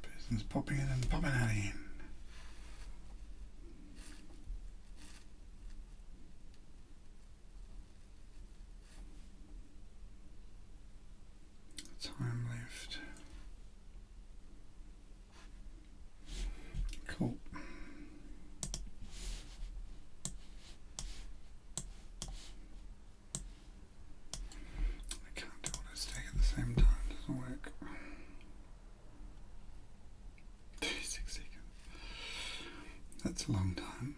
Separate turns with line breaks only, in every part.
Person's popping in and popping out again. Time left. Cool. I can't do all this stack at the same time, it doesn't work. 36 seconds. That's a long time.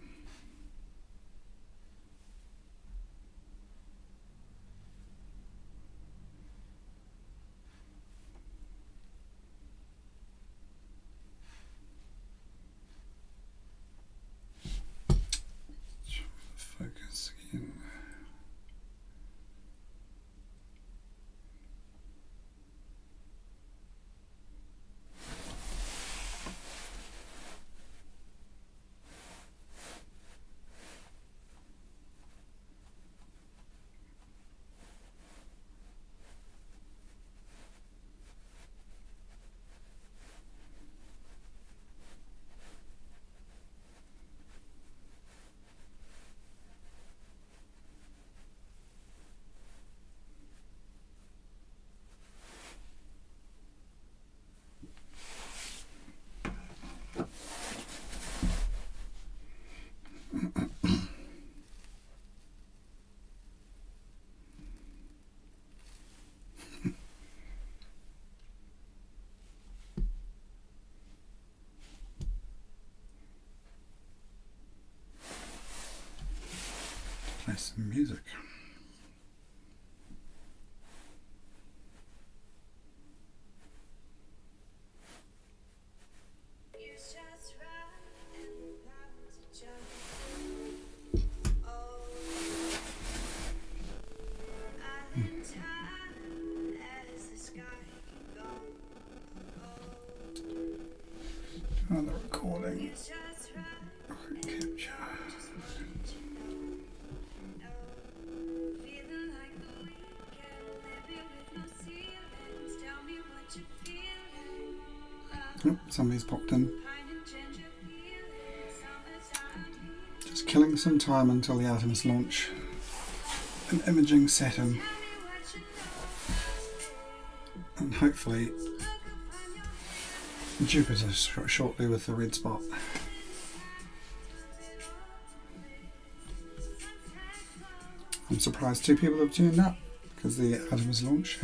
Focus again. Play some music. Another recording. Capture. Oh, somebody's popped in. Just killing some time until the Artemis launch. An imaging Saturn. And hopefully Jupiter shortly with the red spot. I'm surprised 2 people have turned up because the Artemis launch,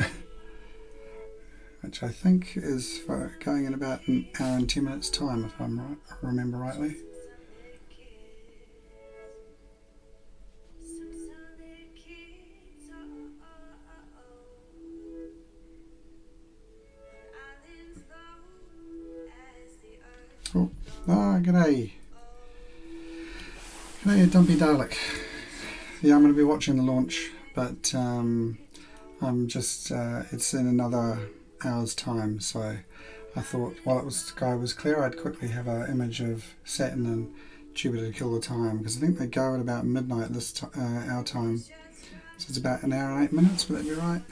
which I think is for going in about an hour and 10 minutes time, if I'm right, I remember rightly. Oh, g'day. G'day, Dumpy Dalek. Yeah, I'm going to be watching the launch, but I'm just, it's in another hour's time, so I thought while the sky was clear, I'd quickly have an image of Saturn and Jupiter to kill the time, because I think they go at about midnight this our time, so it's about an hour and 8 minutes, would that be right?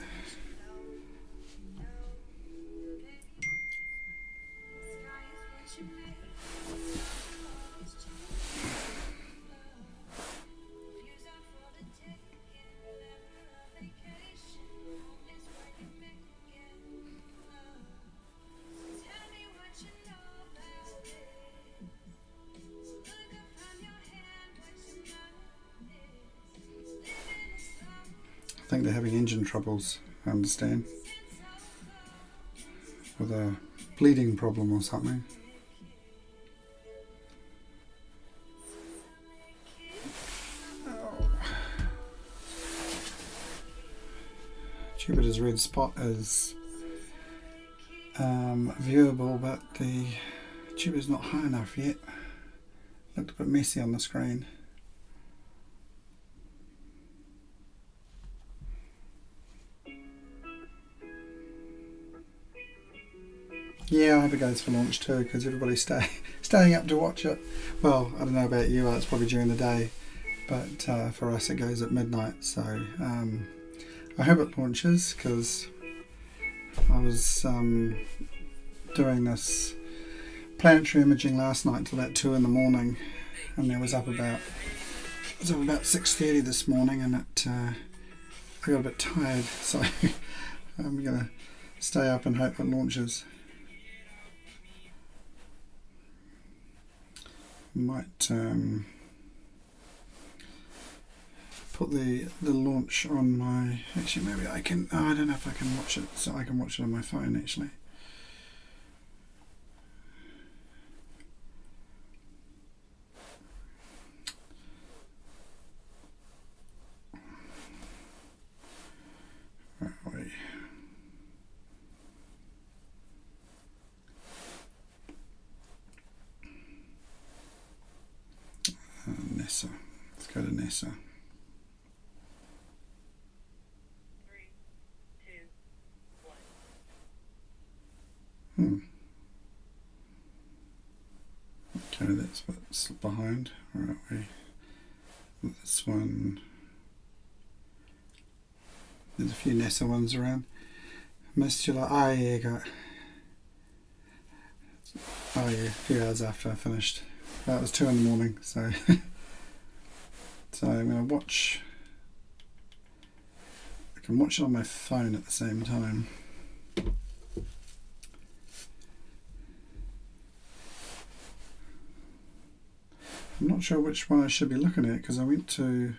I think they're having engine troubles, I understand, with a bleeding problem or something. Oh. Jupiter's red spot is viewable, but the Jupiter's not high enough yet. Looked a bit messy on the screen. Yeah, I hope it goes for launch too, because everybody's staying up to watch it. Well, I don't know about you, it's probably during the day, but for us it goes at midnight, so I hope it launches, because I was doing this planetary imaging last night till about 2 in the morning, and I was up about 6:30 this morning, and I got a bit tired, so I'm gonna stay up and hope it launches. Might put the launch on my, actually maybe I can, oh, I don't know if I can watch it, so I can watch it on my phone actually. Where are we? NASA. Let's go to NASA.
3, 2, 1.
Okay, that's what's behind. Where are we? This one. There's a few NASA ones around. Missed you like, oh yeah, oh yeah, a few hours after I finished. That was 2 in the morning, so so I'm going to watch. I can watch it on my phone at the same time. I'm not sure which one I should be looking at, because I went to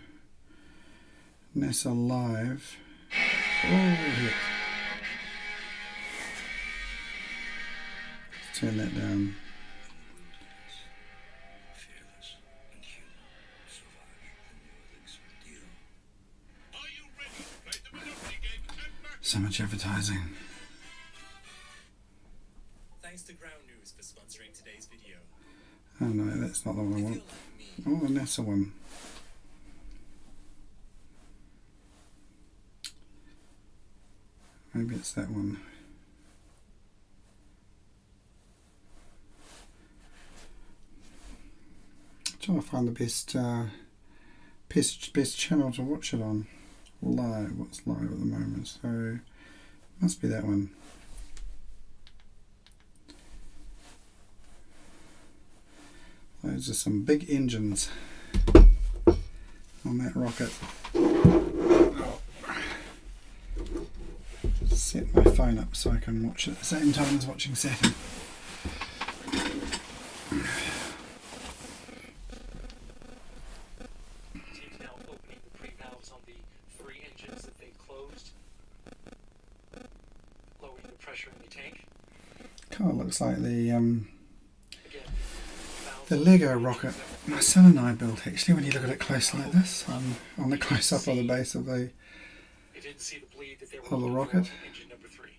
NASA Live. Oh, yeah. Let's turn that down. So much advertising.
Thanks to Ground News for sponsoring today's video.
Oh no, that's not the one I want. Oh, the NASA one. Maybe it's that one. I'm trying to find the best channel to watch it on. Live, what's live at the moment? So must be that one. Those are some big engines on that rocket. Set my phone up so I can watch it at the same time as watching Saturn.
Team's now opening the pre-valves on the 3 engines that they closed, lowering the pressure in the tank.
Kind of looks like the
Again,
Lego rocket my son and I built, actually, when you look at it closely like this, on the close-up of the base of the
they didn't see the bleed that they were
of the
looking for
rocket.
on engine number 3.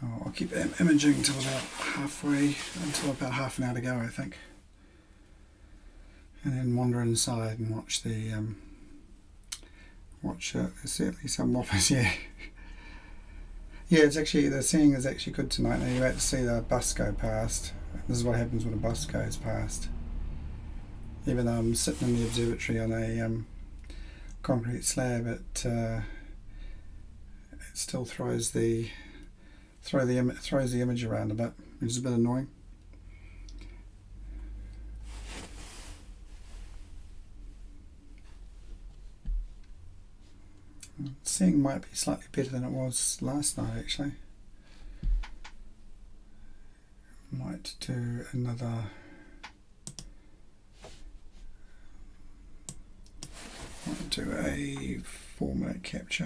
Oh, I'll keep imaging until about half an hour to go, I think. And then wander inside and watch the there's certainly some whoppers, yeah. Yeah, it's actually, the seeing is actually good tonight. Now you're about to see the bus go past. This is what happens when a bus goes past. Even though I'm sitting in the observatory on a concrete slab, it still throws the image around a bit, which is a bit annoying. Seeing might be slightly better than it was last night, actually. Might do another. Might do a 4-minute capture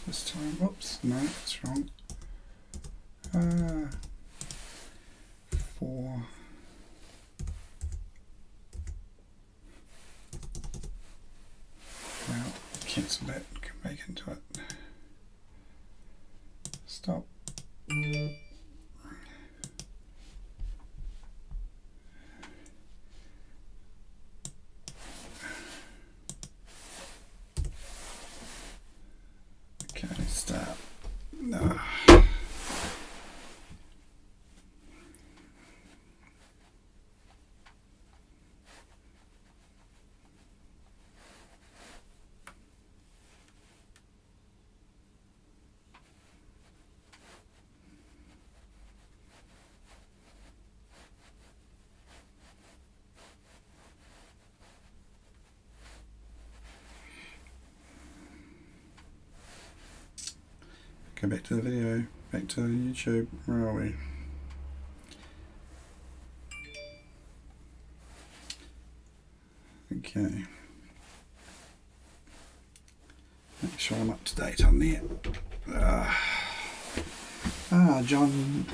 this time. Whoops, no, that's wrong. 4. Well, cancel that. Come back into it. Stop. go back to the video, back to YouTube. Where are we? Okay. Make sure I'm up to date on there. John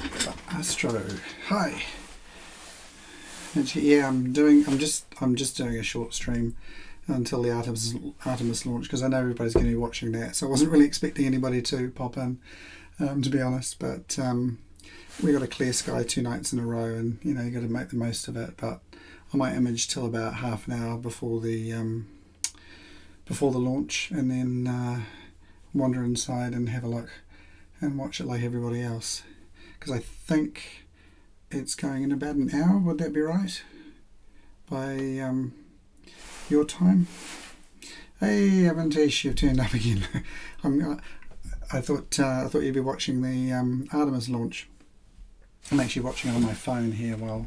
Astro. Hi. Actually, yeah, I'm just doing a short stream until the Artemis launch, because I know everybody's going to be watching that. So I wasn't really expecting anybody to pop in, to be honest. But we got a clear sky 2 nights in a row, and you got to make the most of it. But I might image till about half an hour before the launch, and then wander inside and have a look and watch it like everybody else, because I think it's going in about an hour. Would that be right by your time? Hey Avantish, you've turned up again. I thought you'd be watching the Artemis launch. I'm actually watching it on my phone here while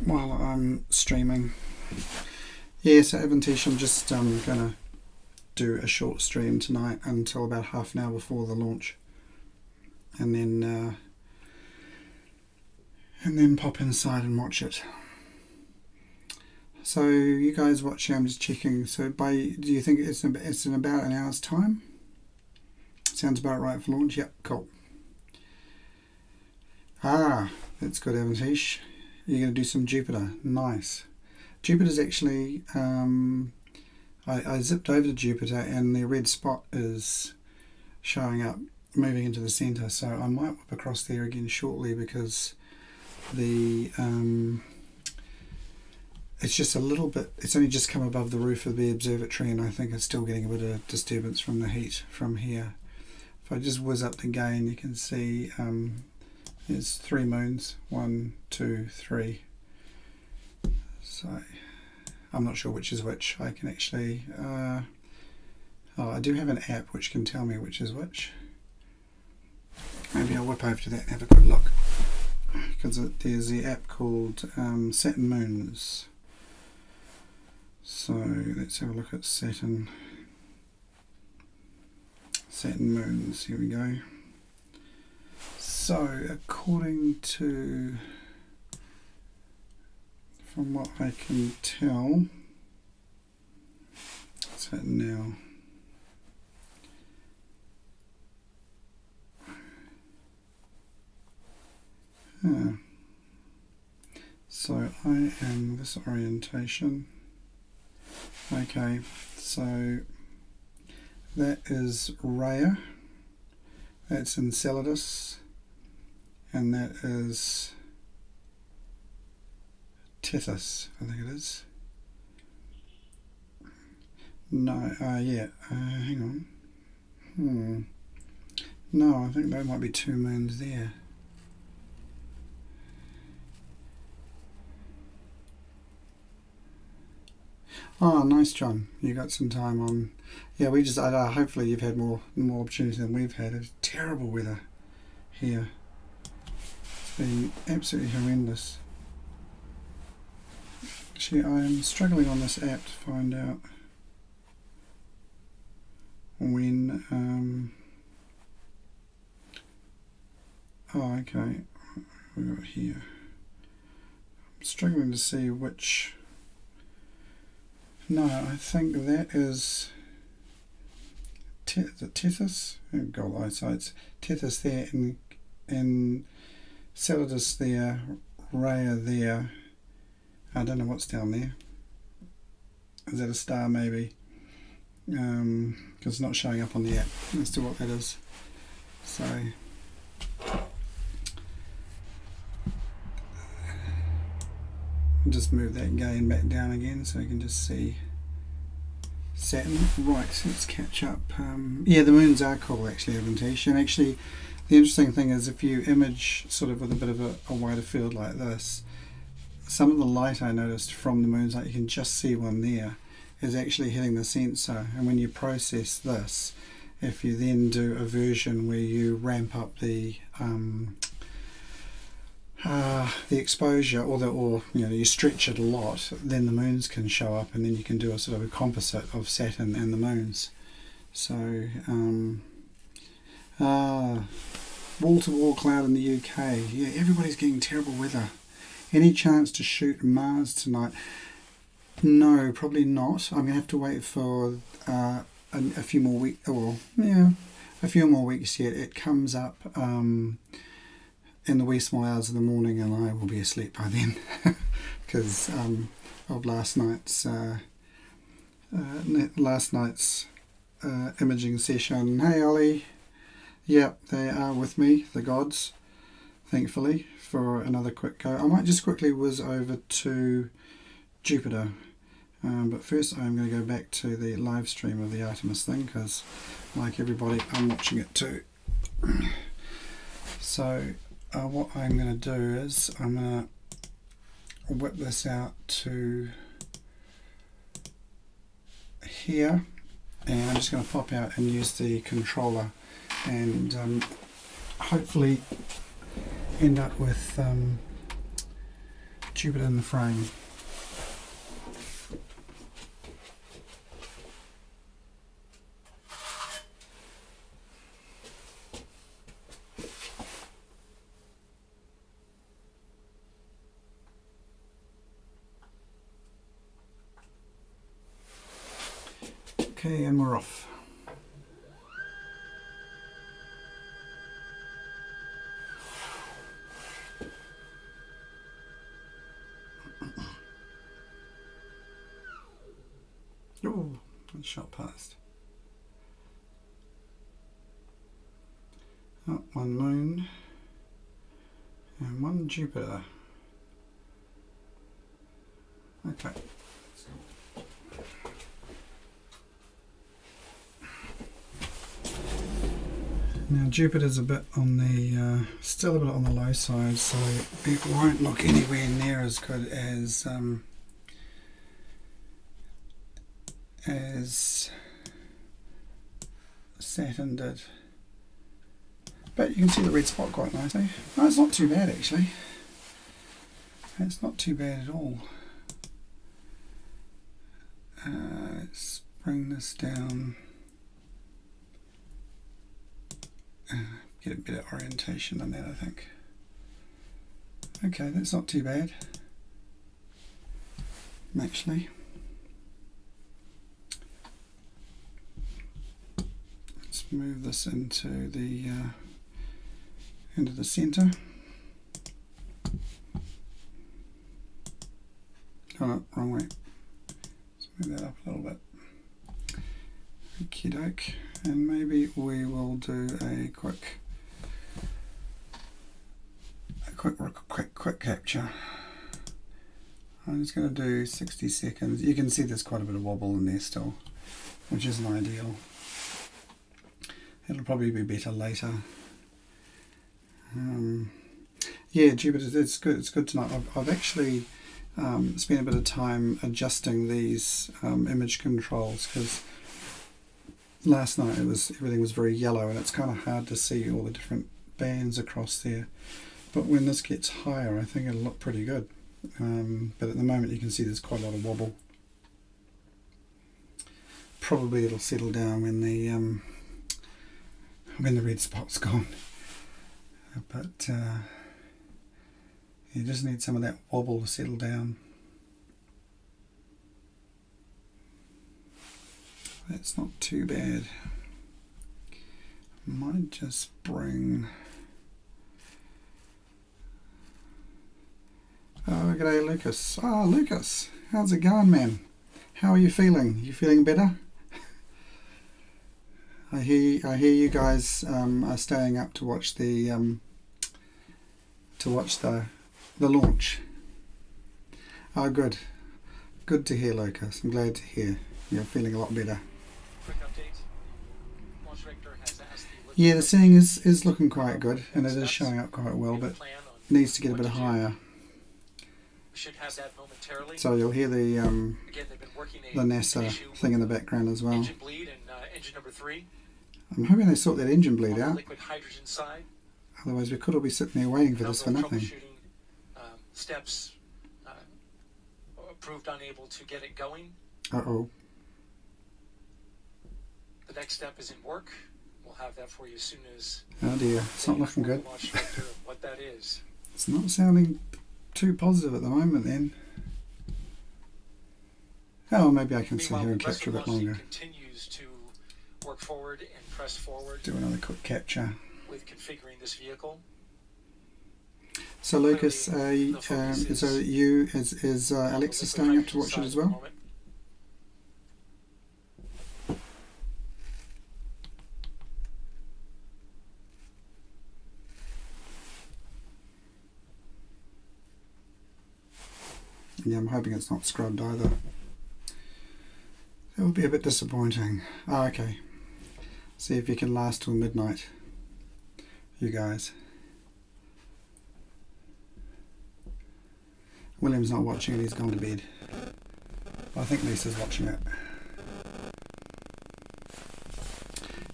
I'm streaming. Yeah, so Avantish, I'm just gonna do a short stream tonight until about half an hour before the launch, and then pop inside and watch it. So you guys watching, I'm just checking. So do you think it's in about an hour's time? Sounds about right for launch. Yep, cool. That's good, Avantish. You're going to do some Jupiter. Nice. Jupiter's actually, I zipped over to Jupiter and the red spot is showing up, moving into the centre. So I might whip across there again shortly, because it's just a little bit, it's only just come above the roof of the observatory, and I think it's still getting a bit of disturbance from the heat from here. If I just whiz up the gain, you can see there's 3 moons, 1, 2, 3. So I'm not sure which is which. I can actually I do have an app which can tell me which is which. Maybe I'll whip over to that and have a quick look, because there's the app called Saturn Moons. So let's have a look at Saturn Moons. Here we go. So according to, from what I can tell, what's that now? So I am this orientation. Okay, so that is Rhea, that's Enceladus, and that is Tethys, I think it is. No, hang on. No, I think there might be 2 moons there. Oh, nice, John. You got some time on. Yeah, hopefully you've had more opportunities than we've had. It's terrible weather here. It's been absolutely horrendous. Actually, I'm struggling on this app to find out when. Oh, okay. We got here. I'm struggling to see which. No, I think that is Tethys. Gold eyesight. Tethys there, and Enceladus there, Rhea there. I don't know what's down there. Is that a star maybe? Because it's not showing up on the app as to what that is. So just move that gain back down again so you can just see Saturn. Right, so let's catch up. Yeah, the moons are cool actually, Avantish. And actually the interesting thing is, if you image sort of with a bit of a wider field like this, some of the light I noticed from the moons, like you can just see one there, is actually hitting the sensor. And when you process this, if you then do a version where you ramp up the exposure, or you stretch it a lot, then the moons can show up, and then you can do a sort of a composite of Saturn and the moons. So Wall-to-wall cloud in the UK. Yeah, everybody's getting terrible weather. Any chance to shoot Mars tonight? No, probably not. I'm gonna have to wait for a few more weeks. Well, yeah, a few more weeks yet. It comes up in the wee small hours of the morning, and I will be asleep by then because of last night's imaging session. Hey, Ollie. Yep, they are with me, the gods, thankfully, for another quick go. I might just quickly whiz over to Jupiter, but first I'm going to go back to the live stream of the Artemis thing, because like everybody, I'm watching it too. So what I'm going to do is I'm going to whip this out to here, and I'm just going to pop out and use the controller and hopefully end up with Jupiter in the frame. Okay, and we're off. Oh, one shot past. Oh, one moon and one Jupiter. Okay. Now Jupiter's a bit on the, still a bit on the low side, so it won't look anywhere near as good as Saturn did. But you can see the red spot quite nicely. No, it's not too bad actually. It's not too bad at all. Let's bring this down. Get a better orientation on that, I think. Okay, that's not too bad, actually. Let's move this into the center. Oh no, wrong way. Let's move that up a little bit. Okie doke. And maybe we will do a quick capture. I'm just going to do 60 seconds. You can see there's quite a bit of wobble in there still, which isn't ideal. It'll probably be better later. Yeah, Jupiter, it's good. It's good tonight. I've actually spent a bit of time adjusting these image controls, because last night everything was very yellow, and it's kind of hard to see all the different bands across there. But when this gets higher, I think it'll look pretty good. But at the moment, you can see there's quite a lot of wobble. Probably it'll settle down when the red spot's gone. But you just need some of that wobble to settle down. That's not too bad. Might just bring... Oh, g'day Lucas. Ah, Lucas, how's it going, man? How are you feeling? You feeling better? I hear you guys are staying up to watch the launch. Oh, good. Good to hear, Lucas. I'm glad to hear you're feeling a lot better.
Quick update. Launch Vector has asked the
Yeah, the seeing is looking quite good, and it is showing up quite well, but needs to get a bit higher.
We should have that momentarily.
So you'll hear the
Again, they've been working
the NASA thing in the background as well.
Engine bleed and engine number 3.
I'm hoping they sort that engine bleed
On the
out.
liquid hydrogen side.
Otherwise, we could all be sitting there waiting for this for nothing.
Troubleshooting steps proved unable to get it going.
Uh-oh.
The next step is in work. We'll have that for you as soon as
Oh dear, it's not looking good.
the launch director of what that is.
It's not sounding too positive at the moment then. Oh, maybe I can sit
Meanwhile,
here and
the rest
capture a
of
bit
the launch team
longer.
continues to work forward and press forward
Do another quick capture.
with configuring this vehicle.
So Lucas,
Clearly, the focus
is
is
you,
on
is
the
Alexa
liquid
staying up to
hydrogen
watch it
side
as
at the
well?
moment.
Yeah, I'm hoping it's not scrubbed either. It will be a bit disappointing. Oh, okay. See if you can last till midnight, you guys. William's not watching it, he's gone to bed. I think Lisa's watching it.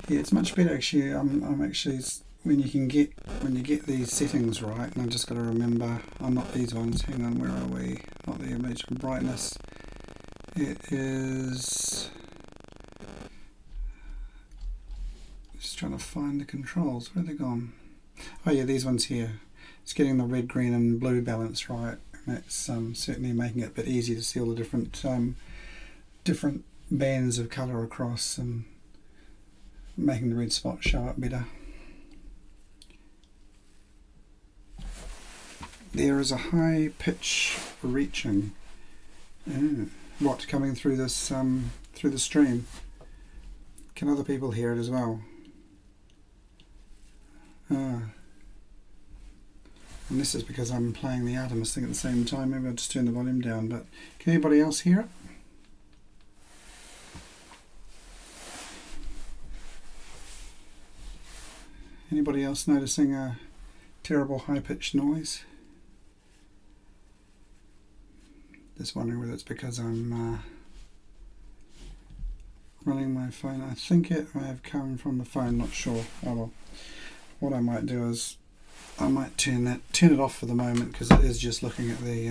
Yeah, it's much better actually. I'm actually, when you get these settings right, and I just got to remember, not these ones. Hang on, where are we? Not the image brightness. It is. Just trying to find the controls. Where are they gone? Oh yeah, these ones here. It's getting the red, green, and blue balance right. And that's certainly making it a bit easier to see all the different bands of colour across and making the red spot show up better. There is a high pitch reaching. What, coming through this through the stream? Can other people hear it as well? And this is because I'm playing the Artemis thing at the same time. Maybe I'll just turn the volume down, but can anybody else hear it? Anybody else noticing a terrible high-pitched noise? Just wondering whether it's because I'm running my phone. I think it may have come from the phone, not sure. Oh well. What I might do is I might turn it off for the moment because it is just looking at the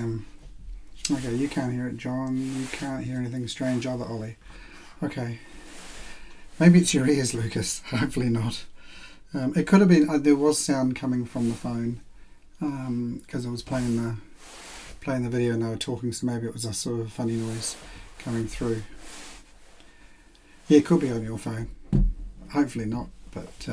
okay, you can't hear it, John. You can't hear anything strange either, Ollie. Okay. Maybe it's your ears, Lucas. Hopefully not. It could have been there was sound coming from the phone because I was playing the video and they were talking, so maybe it was a sort of funny noise coming through. Yeah, it could be on your phone. Hopefully not, but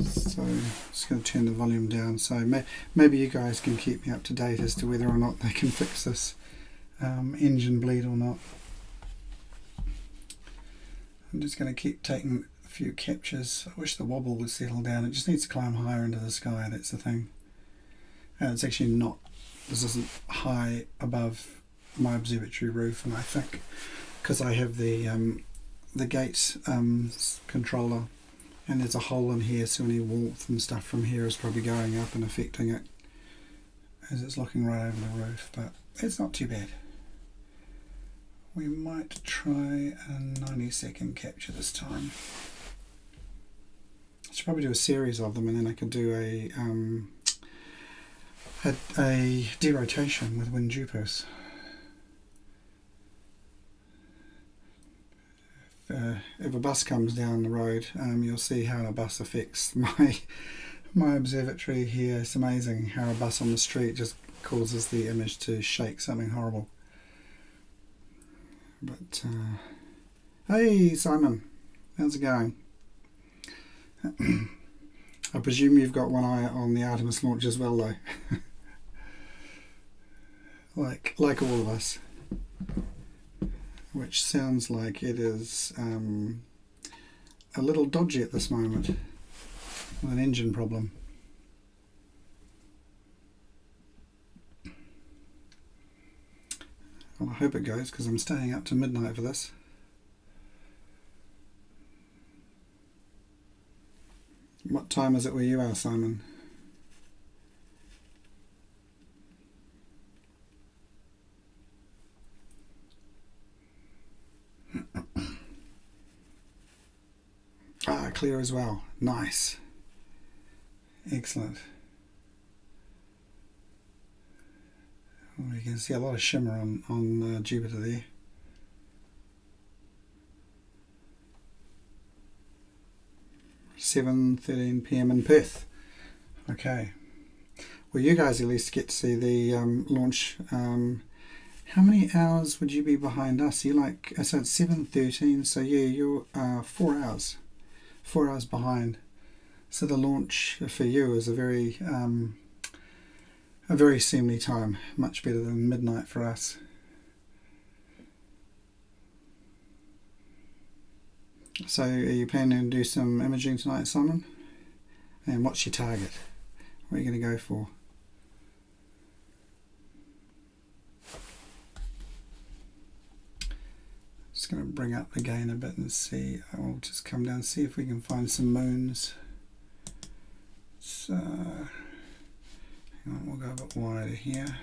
so just going to turn the volume down. So maybe you guys can keep me up to date as to whether or not they can fix this engine bleed or not. I'm just going to keep taking a few captures. I wish the wobble would settle down. It just needs to climb higher into the sky, that's the thing. And it's actually not, this isn't high above my observatory roof, and I think because I have the gate controller and there's a hole in here, so any warmth and stuff from here is probably going up and affecting it as it's looking right over the roof, but it's not too bad. We might try a 90-second capture this time. I should probably do a series of them, and then I could do a derotation with Windjupers. If a bus comes down the road, you'll see how a bus affects my observatory here. It's amazing how a bus on the street just causes the image to shake something horrible. But hey Simon, how's it going? I presume you've got one eye on the Artemis launch as well, though. like all of us, which sounds like it is a little dodgy at this moment with an engine problem. Well, I hope it goes, because I'm staying up to midnight for this. What time is it where you are, Simon? Clear as well. Nice. Excellent. Oh, you can see a lot of shimmer on Jupiter there. 7:13 p.m. in Perth. Okay. Well, you guys at least get to see the launch. How many hours would you be behind us? You like, so it's 7:13. So yeah, you're 4 hours. 4 hours behind. So the launch for you is a very seemly time. Much better than midnight for us. So are you planning to do some imaging tonight, Simon? And what's your target? What are you going to go for? Just going to bring up the gain a bit and see. I'll just come down and see if we can find some moons. So, hang on, we'll go a bit wider here.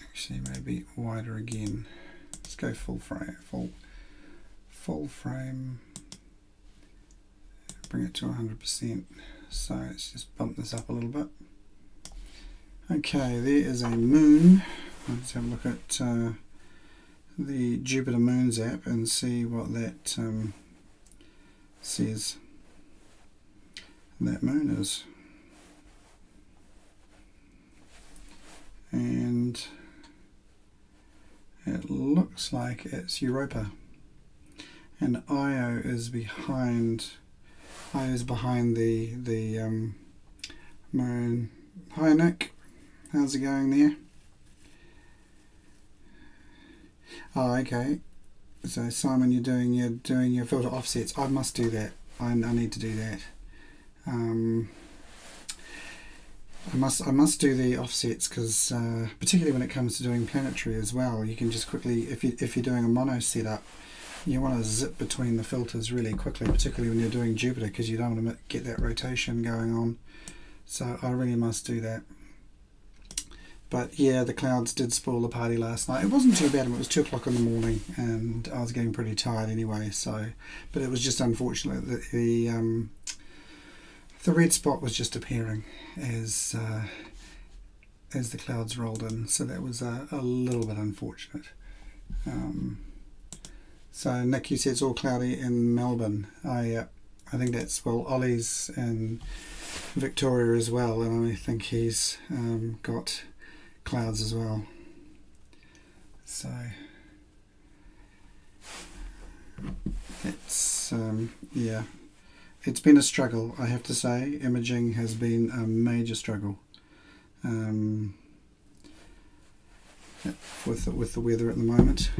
Actually, maybe wider again. Let's go full frame. Full frame. Bring it to 100%. So let's just bump this up a little bit. Okay, there is a moon. Let's have a look at the Jupiter Moons app and see what that says that moon is. And it looks like it's Europa. And Io is behind. Io is behind the moon. Hi Nick, how's it going there? Oh, okay. So Simon, you're doing your filter offsets. I must do that. I need to do that. I must do the offsets because particularly when it comes to doing planetary as well, you can just quickly, if you're doing a mono setup, you want to zip between the filters really quickly, particularly when you're doing Jupiter, because you don't want to get that rotation going on. So I really must do that. But yeah, the clouds did spoil the party last night. It wasn't too bad. It was 2 o'clock in the morning, and I was getting pretty tired anyway. So, but it was just unfortunate that the red spot was just appearing as the clouds rolled in. So that was a little bit unfortunate. So Nick, you said it's all cloudy in Melbourne. I think that's, well, Ollie's in Victoria as well, and I think he's got clouds as well. So it's yeah, it's been a struggle, I have to say. Imaging has been a major struggle with the weather at the moment.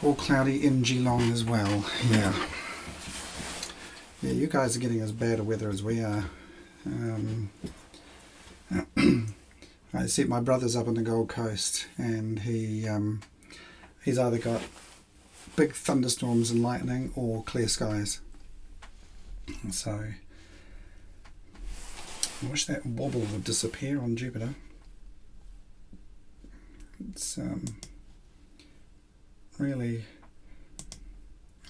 All cloudy in Geelong as well. Yeah, you guys are getting as bad a weather as we are. I see my brother's up on the Gold Coast, and he's either got big thunderstorms and lightning or clear skies. So I wish that wobble would disappear on Jupiter. It's really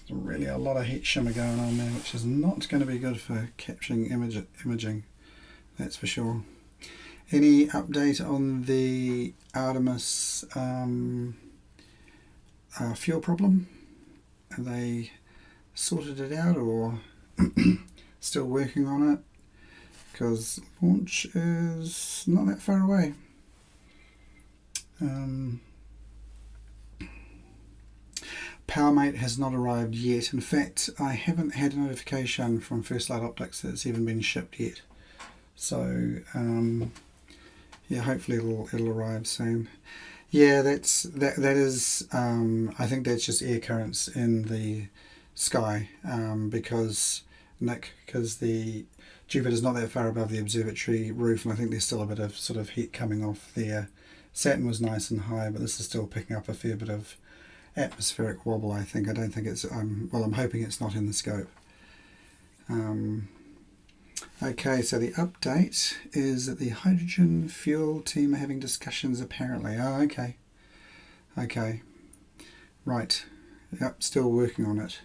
a lot of heat shimmer going on there, which is not going to be good for capturing imaging, that's for sure. Any update on the Artemis fuel problem? Have they sorted it out, or still working on it? Because launch is not that far away. PowerMate has not arrived yet. In fact, I haven't had a notification from First Light Optics that it's even been shipped yet. So yeah, hopefully it'll arrive soon. Yeah, that is I think that's just air currents in the sky, because the Jupiter's not that far above the observatory roof, and I think there's still a bit of sort of heat coming off there. Saturn was nice and high, but this is still picking up a fair bit of atmospheric wobble, I think. I don't think it's well, I'm hoping it's not in the scope. Okay, so the update is that the hydrogen fuel team are having discussions apparently. Oh, okay, right, yep, still working on it.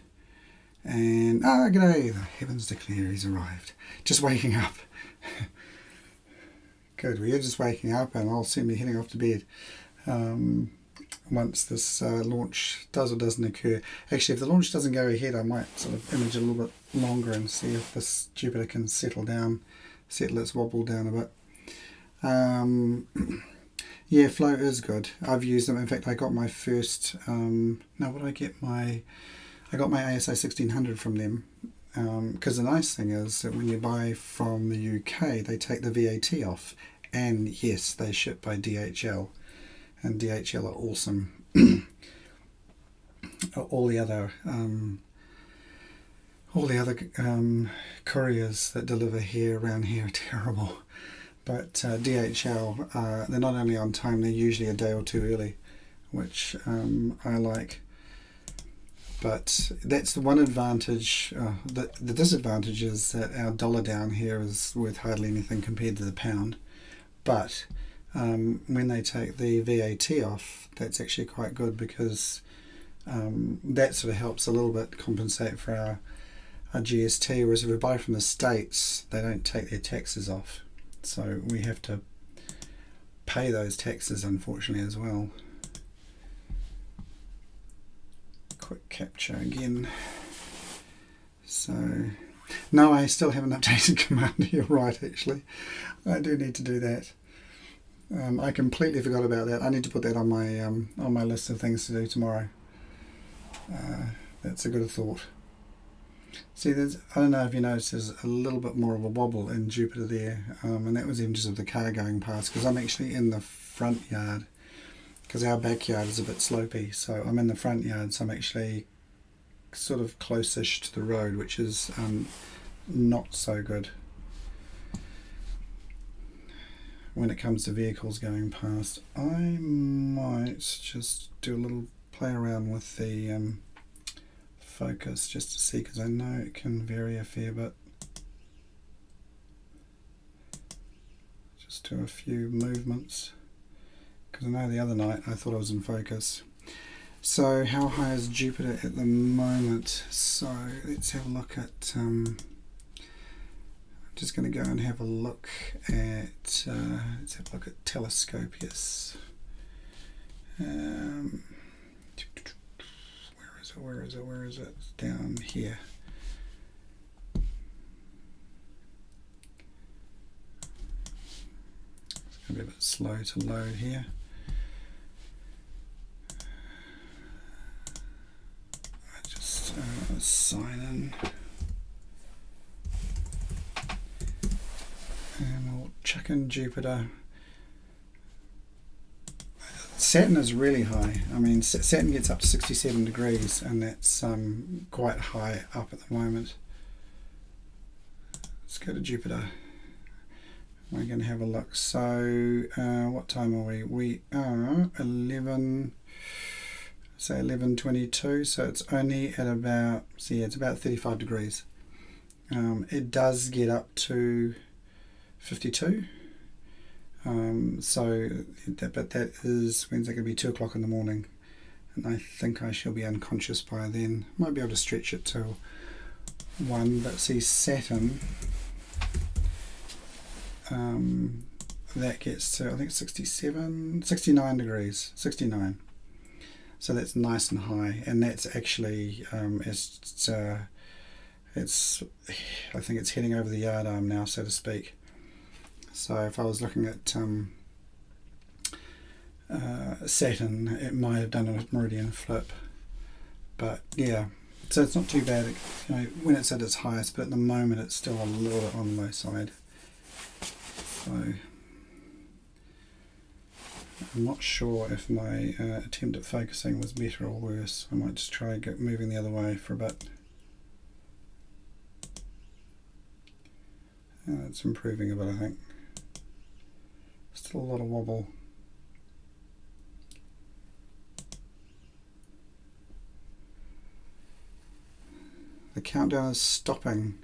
And g'day, the heavens declare he's arrived. Just waking up. Good, well, you're just waking up and I'll soon be heading off to bed. once this launch does or doesn't occur. Actually, if the launch doesn't go ahead, I might sort of image a little bit longer and see if this Jupiter can settle its wobble down a bit. Yeah, flow is good. I've used them. In fact, I got my first. What did I get? I got my ASA 1600 from them. Because the nice thing is that when you buy from the UK, they take the VAT off, and yes, they ship by DHL, and DHL are awesome. all the other couriers that deliver around here are terrible. But DHL, they're not only on time, they're usually a day or two early, which I like. But that's the one advantage. The disadvantage is that our dollar down here is worth hardly anything compared to the pound. But when they take the VAT off, that's actually quite good, because that sort of helps a little bit compensate for our GST. Whereas if we buy from the States, they don't take their taxes off. So we have to pay those taxes, unfortunately, as well. Quick capture again. So, no, I still haven't updated Commander. You're right, actually. I do need to do that. I completely forgot about that. I need to put that on my list of things to do tomorrow. That's a good thought. See, I don't know if you noticed, there's a little bit more of a wobble in Jupiter there, and that was images of the car going past, because I'm actually in the front yard, because our backyard is a bit slopey, so I'm in the front yard, so I'm actually sort of close-ish to the road, which is not so good when it comes to vehicles going past. I might just do a little play around with the focus just to see, because I know it can vary a fair bit. Just do a few movements, because I know the other night I thought I was in focus. So how high is Jupiter at the moment? So let's have a look at I'm just going to go and have a look at Telescopius. Where is it? It's down here. It's going to be a bit slow to load here. I just sign in. And we'll chuck in Jupiter. Saturn is really high. I mean, Saturn gets up to 67 degrees, and that's quite high up at the moment. Let's go to Jupiter. We're going to have a look. So, what time are we? We are 11:22. So it's only at about, it's about 35 degrees. It does get up to 52. But that is, when's that going to be? 2 o'clock in the morning, and I think I shall be unconscious by then. Might be able to stretch it till 1. But see, Saturn, that gets to, I think, 69 degrees, 69. So that's nice and high, and that's actually it's I think it's heading over the yard arm now, so to speak. So if I was looking at Saturn, it might have done a meridian flip, but yeah, so it's not too bad, when it's at its highest, but at the moment it's still a little bit on the low side. So I'm not sure if my attempt at focusing was better or worse. I might just try moving the other way for a bit. It's improving a bit, I think. Still a lot of wobble. The countdown is stopping.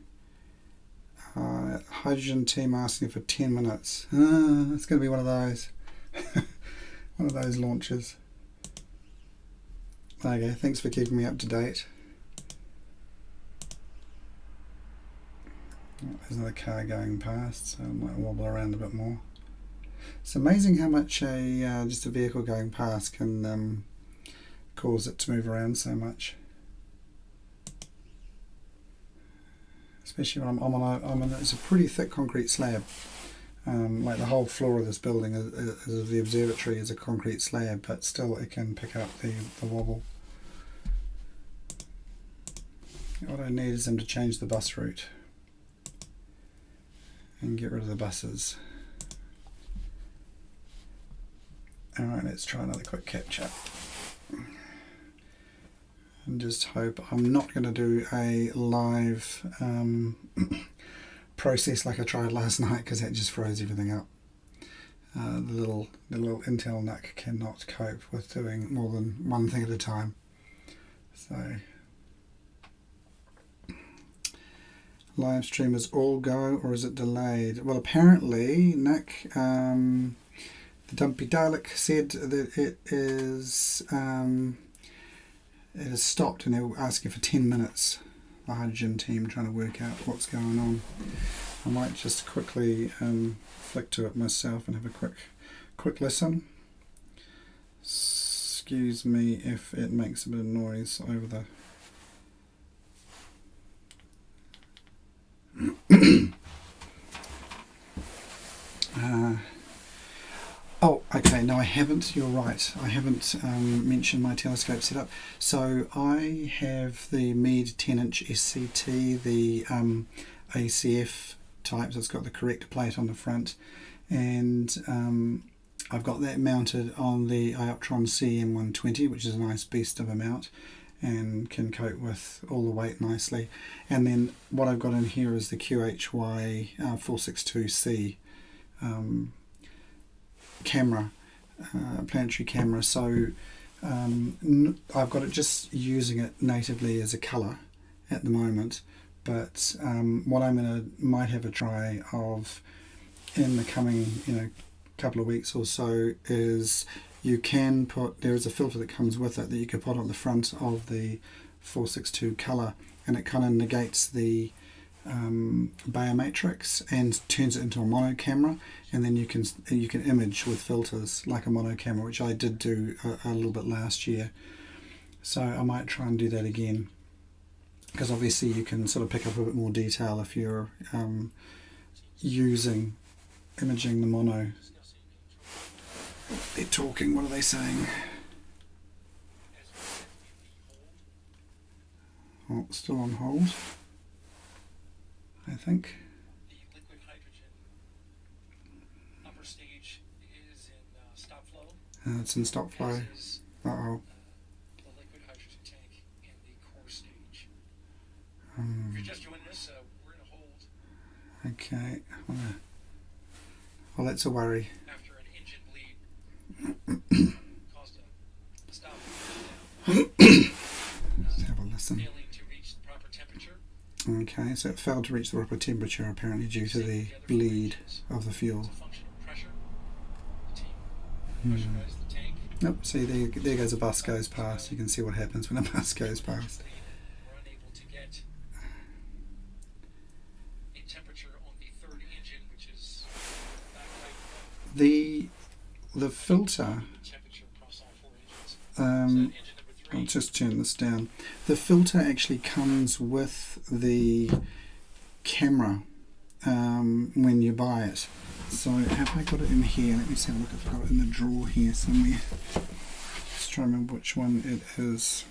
Hydrogen team asking for 10 minutes. It's going to be one of those. One of those launches. Okay, thanks for keeping me up to date. There's another car going past, so I might wobble around a bit more. It's amazing how much just a vehicle going past can cause it to move around so much. Especially when I'm on it's a pretty thick concrete slab. Like the whole floor of this building is the observatory is a concrete slab, but still it can pick up the wobble. What I need is them to change the bus route and get rid of the buses. Alright, let's try another quick capture. And just hope I'm not going to do a live process like I tried last night, because that just froze everything up. The little Intel NUC cannot cope with doing more than one thing at a time. So live stream is all go, or is it delayed? Well, apparently Nick, the Dumpy Dalek, said that it is stopped, and they were asking for 10 minutes. The hydrogen team trying to work out what's going on. I might just quickly flick to it myself and have a quick listen. Excuse me if it makes a bit of noise over the oh, okay, no, I haven't, you're right, I haven't mentioned my telescope setup. So I have the Meade 10-inch SCT, the ACF type, so it's got the corrector plate on the front, and I've got that mounted on the Ioptron CM120, which is a nice beast of a mount and can cope with all the weight nicely. And then what I've got in here is the QHY 462C camera, planetary camera. So I've got it just using it natively as a colour at the moment, but what might have a try of in the coming couple of weeks or so is you can put, there is a filter that comes with it that you can put on the front of the 462 colour, and it kind of negates the Bayer matrix and turns it into a mono camera, and then you can image with filters like a mono camera, which I did do a little bit last year. So I might try and do that again, because obviously you can sort of pick up a bit more detail if you're imaging the mono. They're talking, what are they saying? Oh, still on hold, I think.
The liquid hydrogen upper stage is in stop flow.
It's in stop flow.
As is,
Uh-oh.
the liquid hydrogen tank in the core stage. If you're just joining us, we're in a hold.
Okay. Well, that's a worry.
After an engine bleed caused a stop.
Let's have a listen.
Failing to reach the proper temperature.
Okay, so it failed to reach the proper temperature apparently due to the bleed of the fuel.
It's a function of pressure. The team pressurized the tank.
Nope, see there goes a bus goes past. You can see what happens when a bus goes past.
We're unable to get a temperature on the third engine, which is not quite
The filter,
temperature across all four engines.
um,
Engine number
I'll
3.
just turn this down. The filter actually comes with the camera when you buy it. So have I got it in here? Let me see, look, I've got it in the drawer here somewhere. Just trying to remember which one it is.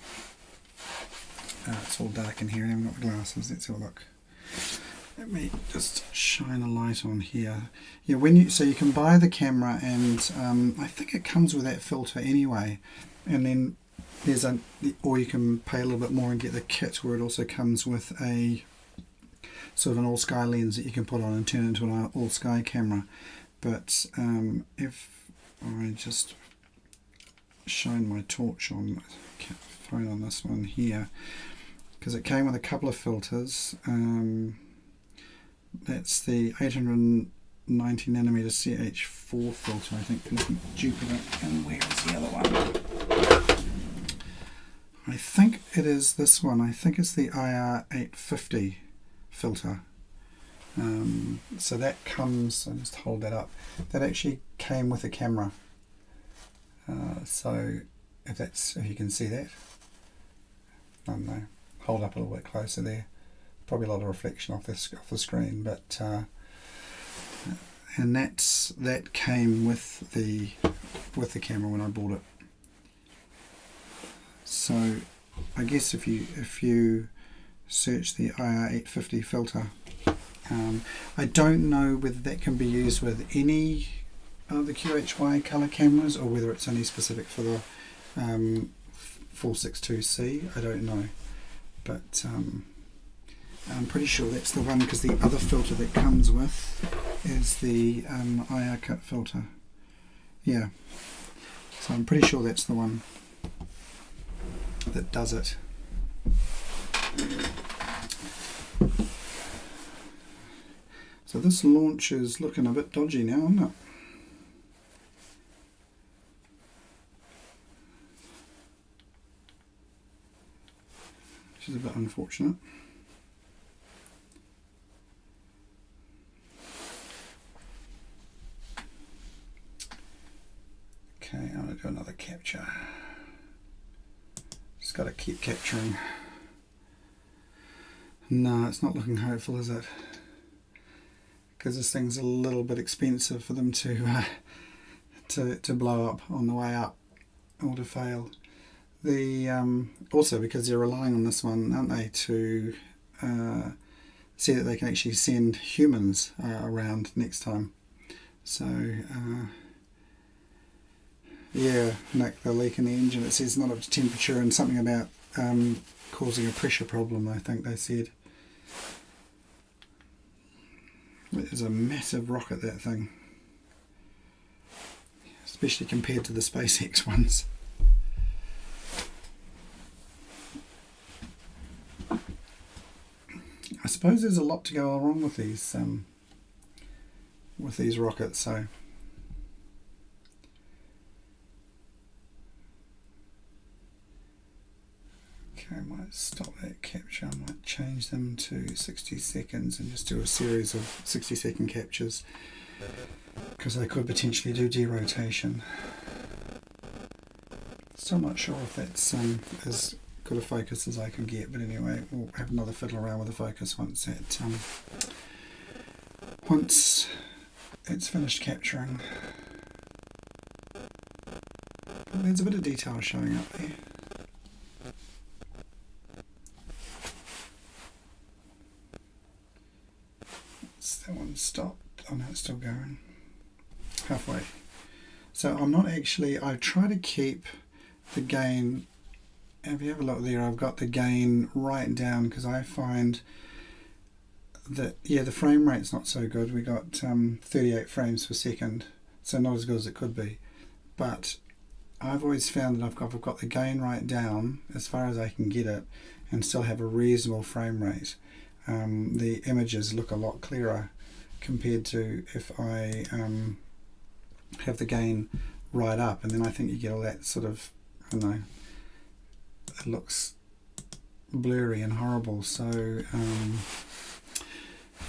It's all dark in here and I haven't got the glasses. Let's have a look. Let me just shine a light on here. Yeah, so you can buy the camera, and I think it comes with that filter anyway. And then or you can pay a little bit more and get the kit where it also comes with a sort of an all-sky lens that you can put on and turn into an all-sky camera. But if I just shine my torch on the phone on this one here, because it came with a couple of filters. That's the 890 nanometer CH4 filter, I think, from Jupiter. And where is the other one? I think it is this one. I think it's the IR850 filter. So that comes, I'll just hold that up. That actually came with a camera. So if you can see that. I don't know. Hold up a little bit closer there. Probably a lot of reflection off the screen, but and that came with the camera when I bought it. So I guess if you search the IR850 filter, I don't know whether that can be used with any of the QHY colour cameras or whether it's only specific for the 462C. I don't know, but I'm pretty sure that's the one, because the other filter that comes with is the IR cut filter. Yeah, so I'm pretty sure that's the one that does it. So this launch is looking a bit dodgy now, isn't it? Which is a bit unfortunate. Okay, I'm going to do another capture. Just got to keep capturing. No, it's not looking hopeful, is it? Because this thing's a little bit expensive for them to blow up on the way up or to fail. The also because they're relying on this one, aren't they, to see that they can actually send humans around next time. So yeah, Nick, the leak in the engine, it says not up to temperature and something about causing a pressure problem, I think they said. It is a massive rocket, that thing, especially compared to the SpaceX ones. I suppose there's a lot to go wrong with these rockets, so okay, I might stop that capture. I might change them to 60 seconds and just do a series of 60-second captures, because I could potentially do derotation. Still not sure if that's as good a focus as I can get, but anyway, we'll have another fiddle around with the focus once it's finished capturing. But there's a bit of detail showing up there. That one stopped. Oh no, it's still going. Halfway. So I'm not actually, I try to keep the gain, if you have a look there, I've got the gain right down, because I find that, yeah, the frame rate's not so good. We got 38 frames per second, so not as good as it could be. But I've always found that I've got the gain right down as far as I can get it and still have a reasonable frame rate. The images look a lot clearer compared to if I have the gain right up, and then I think you get all that sort of, I don't know, it looks blurry and horrible. So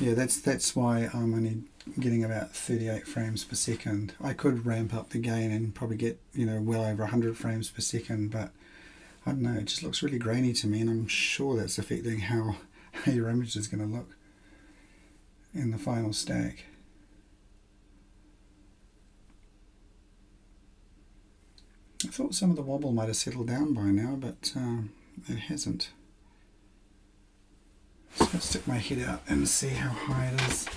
yeah, that's why I'm only getting about 38 frames per second. I could ramp up the gain and probably get, you know, well over 100 frames per second, but I don't know, it just looks really grainy to me, and I'm sure that's affecting how your image is going to look in the final stack. I thought some of the wobble might have settled down by now, but it hasn't. So I'll stick my head out and see how high it is.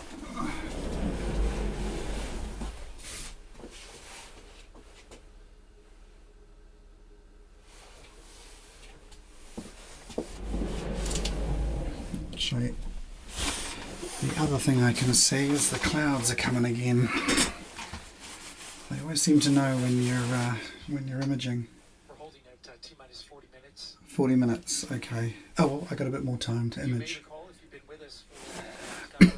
Actually, the other thing I can see is the clouds are coming again. They always seem to know when you're imaging.
We're holding at T-minus 40 minutes.
40 minutes, okay. Oh, well, I got a bit more time to
You may
image.
recall, if you've been with us for the last hour, that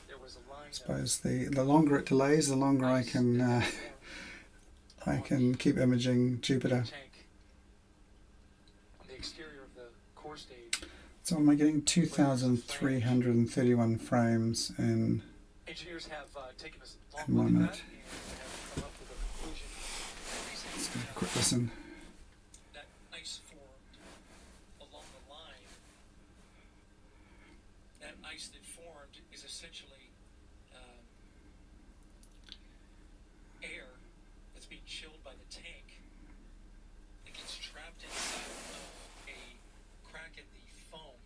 there was a line.
I suppose the longer it delays, the longer I can keep imaging Jupiter.
Tank on the exterior of the core stage.
So am I getting 2,331 frames in
Engineers have taken a
one
long look
minute?
at that and have come up with a conclusion.
Let's give it a quick listen.
that ice that formed is essentially air that's being chilled by the tank that gets trapped inside of a crack in the foam,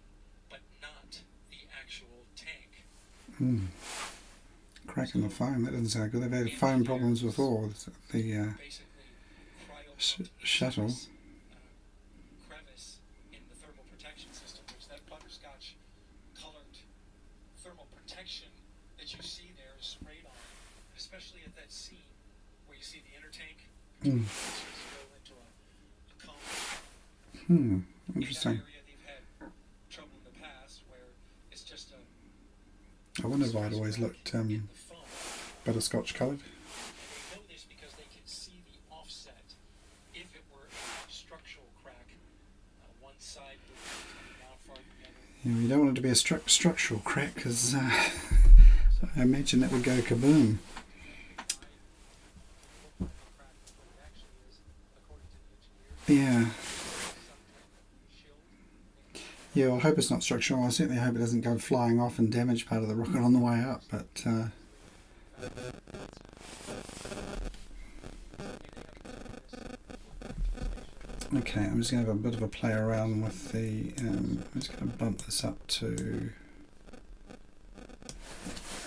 but not the actual tank.
Mm. Crack in the foam, that doesn't sound good. They've had foam problems before. The shuttle.
Crevice in the thermal protection system, which that butterscotch colored thermal protection that you see there is sprayed on, especially at that seam where you see the inner tank between go into a cone.
Interesting.
In that area, they've had trouble in the past where it's just a.
I wonder why it always looked butterscotch coloured.
And they know this because they can see the offset. If it were a structural crack, one side would be coming down farther than the other.
Yeah, you don't want it to be a structural crack, because I imagine that would go kaboom. Yeah. Yeah, well, I hope it's not structural. I certainly hope it doesn't go flying off and damage part of the rocket on the way up, but okay, I'm just going to have a bit of a play around with the, I'm just going to bump this up to,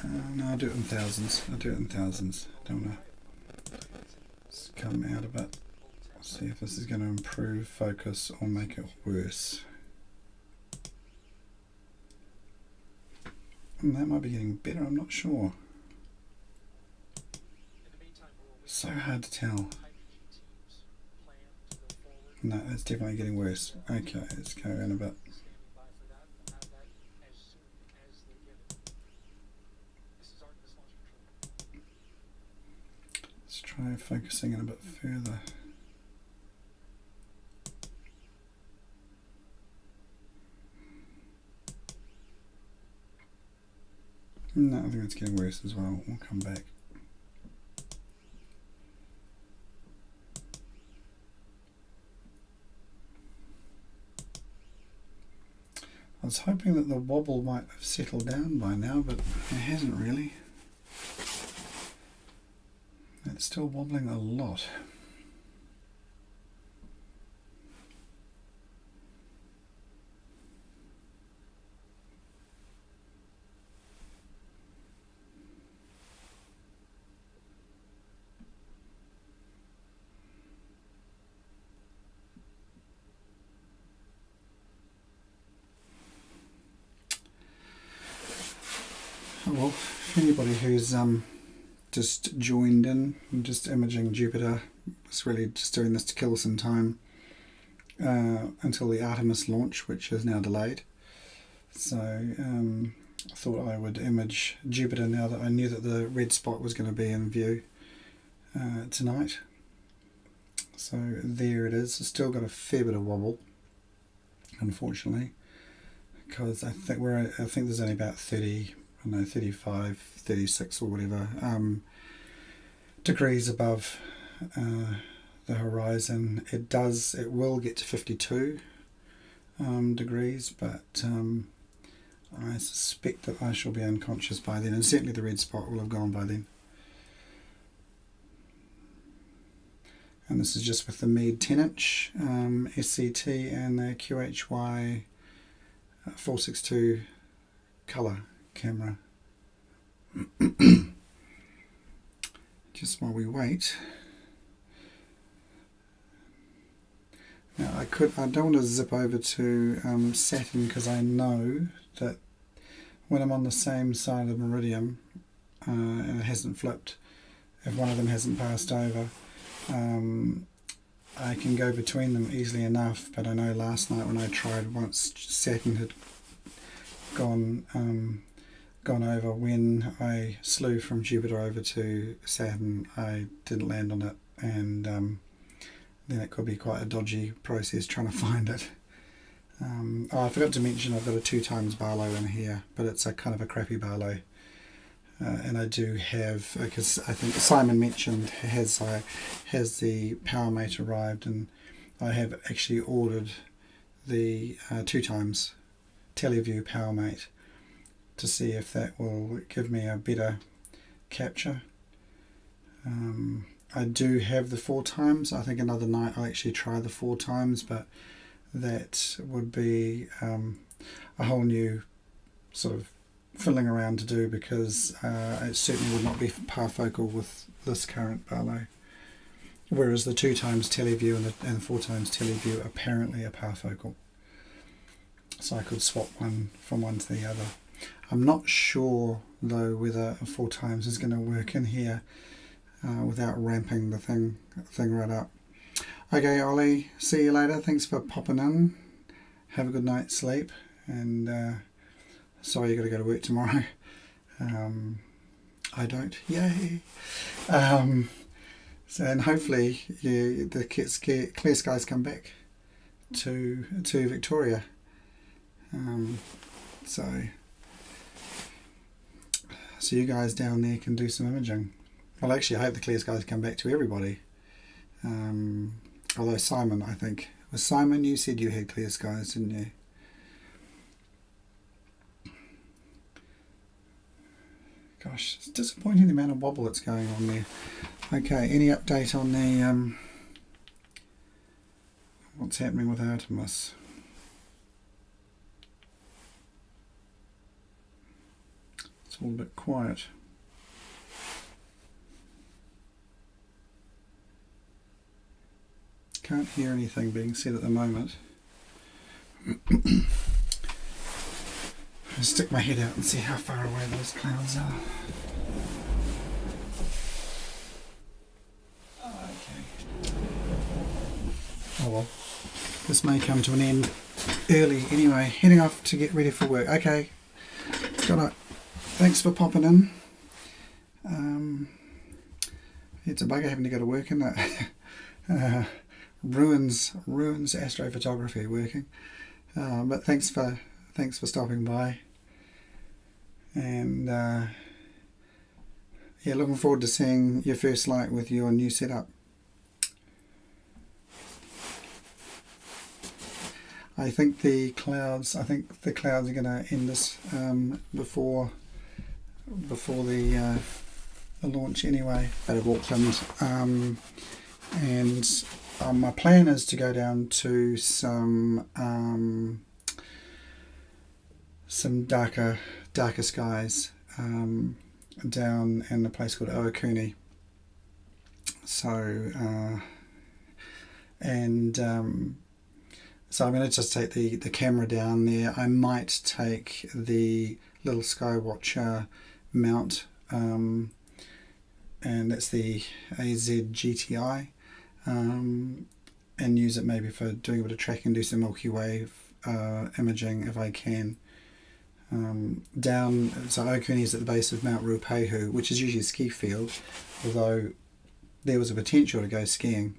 no, I'll do it in thousands. Don't want to just come out a bit. See if this is going to improve focus or make it worse. And that might be getting better, I'm not sure. So hard to tell. No, it's definitely getting worse. Okay, let's go in a bit. Let's try focusing in a bit further. No, I think it's getting worse as well. We'll come back. I was hoping that the wobble might have settled down by now, but it hasn't really. It's still wobbling a lot. Well, for anybody who's just joined in, I'm just imaging Jupiter. It's really just doing this to kill some time until the Artemis launch, which is now delayed. So I thought I would image Jupiter now that I knew that the red spot was going to be in view tonight. So there it is. It's still got a fair bit of wobble, unfortunately, because I think there's only about 35, 36 or whatever degrees above the horizon. It will get to 52 degrees, but I suspect that I shall be unconscious by then, and certainly the red spot will have gone by then. And this is just with the Meade 10-inch SCT and the QHY 462 colour camera. Just while we wait. Now I don't want to zip over to Saturn, because I know that when I'm on the same side of Meridian and it hasn't flipped, if one of them hasn't passed over, I can go between them easily enough. But I know last night when I tried, once Saturn had gone over, when I slew from Jupiter over to Saturn, I didn't land on it, and then it could be quite a dodgy process trying to find it. I forgot to mention I've got a 2x Barlow in here, but it's a kind of a crappy Barlow. And I do have, because I think Simon mentioned, has the PowerMate arrived, and I have actually ordered the 2x TeleView PowerMate, to see if that will give me a better capture. I do have the 4 times. I think another night I'll actually try the 4 times, but that would be a whole new sort of fiddling around to do, because it certainly would not be parfocal with this current Barlow. Whereas the 2 times teleview and the 4 times teleview apparently are parfocal. So I could swap one from one to the other. I'm not sure though whether 4 times is going to work in here without ramping the thing right up. Okay, Ollie, see you later. Thanks for popping in. Have a good night's sleep, and sorry you got to go to work tomorrow. I don't. Yay! And hopefully the clear skies come back to Victoria. So you guys down there can do some imaging. Well, actually I hope the clear skies come back to everybody. Although Simon, I think, was Simon, you said you had clear skies, didn't you? Gosh, it's disappointing the amount of wobble that's going on there. Okay, any update on the what's happening with Artemis? It's all a bit quiet. Can't hear anything being said at the moment. I'll stick my head out and see how far away those clouds are. Okay. Oh well. This may come to an end early anyway. Heading off to get ready for work. Okay. Good night. Thanks for popping in. It's a bugger having to go to work, isn't it? ruins astrophotography working. But thanks for stopping by. And yeah, looking forward to seeing your first light with your new setup. I think the clouds are going to end us before the launch anyway, out of Auckland. And my plan is to go down to some darker skies down in a place called Oakuni. So so I'm going to just take the camera down there. I might take the little Skywatcher mount, and that's the AZ GTI, and use it maybe for doing a bit of tracking, do some Milky Way imaging if I can. So Oakuni is at the base of Mount Ruapehu, which is usually a ski field, although there was a potential to go skiing,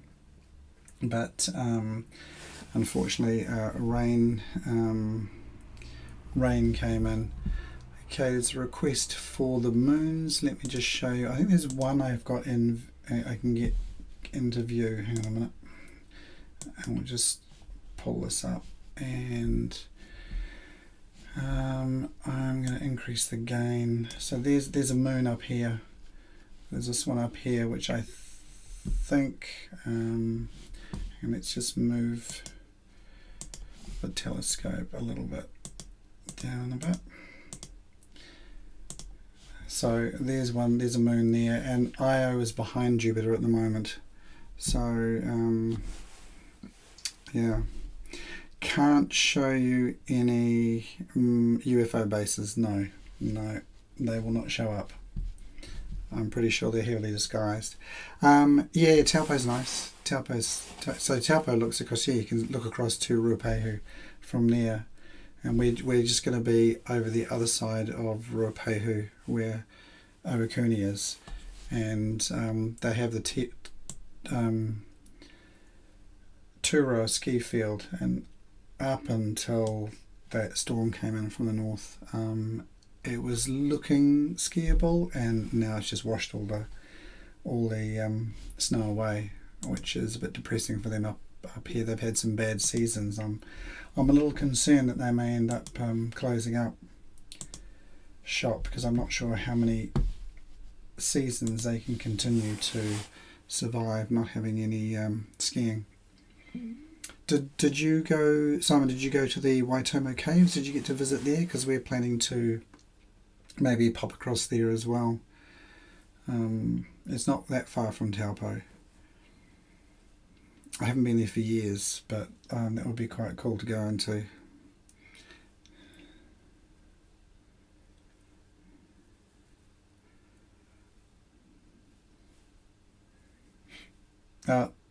but unfortunately rain came in. Okay, there's a request for the moons. Let me just show you. I think there's one I've got in. I can get into view. Hang on a minute, and we'll just pull this up, and I'm going to increase the gain. So there's a moon up here. There's this one up here, which I think. And let's just move the telescope a little bit down a bit. So there's a moon there, and Io is behind Jupiter at the moment. So yeah, can't show you any UFO bases. No, they will not show up. I'm pretty sure they're heavily disguised. Yeah, Taupo's nice. So Taupo looks across here. You can look across to Ruapehu from there, and we're just going to be over the other side of Ruapehu where Oakuni is, and they have the Turoa ski field, and up until that storm came in from the north, it was looking skiable, and now it's just washed all the snow away, which is a bit depressing for them up here. They've had some bad seasons. I'm a little concerned that they may end up closing up. shot, because I'm not sure how many seasons they can continue to survive not having any skiing. Did you go, Simon? Did you go to the Waitomo Caves? Did you get to visit there? Because we're planning to maybe pop across there as well. It's not that far from Taupo. I haven't been there for years, but that would be quite cool to go into.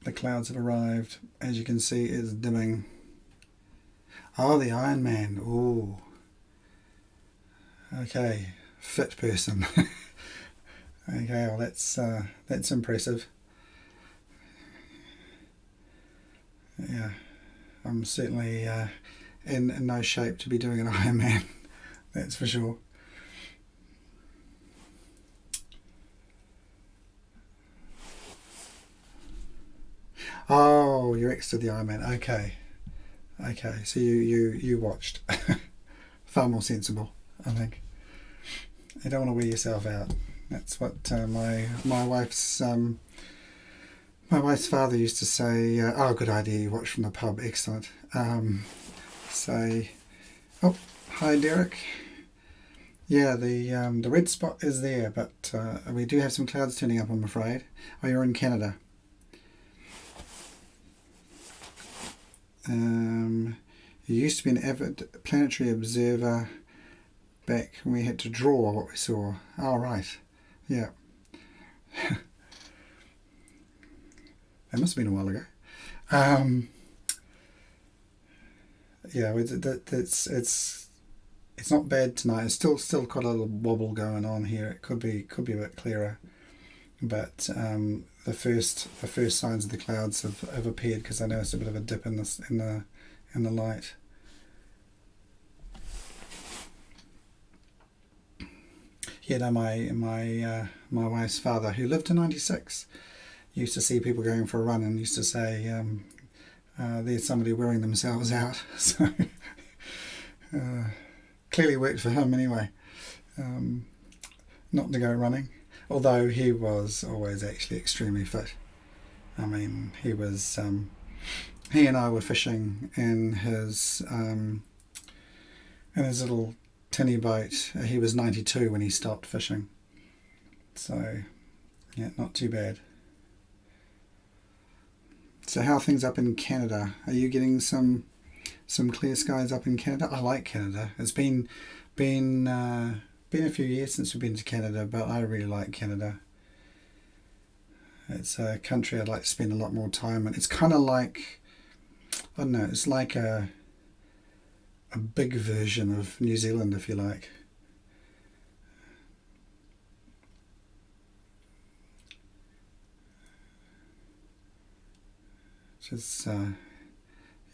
The clouds have arrived. As you can see, it's dimming. Oh, the Iron Man. Ooh. Okay, fit person. Okay, well that's impressive. Yeah, I'm certainly in no shape to be doing an Iron Man. That's for sure. Oh, you're extra the Iron Man. Okay, so you watched. Far more sensible, I think. You don't want to wear yourself out. That's what my wife's father used to say. Oh, good idea. You watch from the pub. Excellent. Say, oh, hi Derek. Yeah, the red spot is there, but we do have some clouds turning up, I'm afraid. Oh, you're in Canada. You used to be an avid planetary observer back when we had to draw what we saw. Oh, right. Yeah. That must have been a while ago. Yeah, it's not bad tonight. It's still got a little wobble going on here. It could be a bit clearer, but the first signs of the clouds have appeared, because I noticed a bit of a dip in the light. Yeah, no, my wife's father, who lived to 96, used to see people going for a run and used to say, there's somebody wearing themselves out. So clearly worked for him anyway, not to go running, although he was always actually extremely fit. I mean, he and I were fishing in his little tinny boat. He was 92 when he stopped fishing, so yeah, not too bad. So how are things up in Canada? Are you getting some clear skies up in Canada? I like Canada. It's been a few years since we've been to Canada, but I really like Canada. It's a country I'd like to spend a lot more time in. It's kind of like, I don't know, it's like a big version of New Zealand, if you like. Just yeah,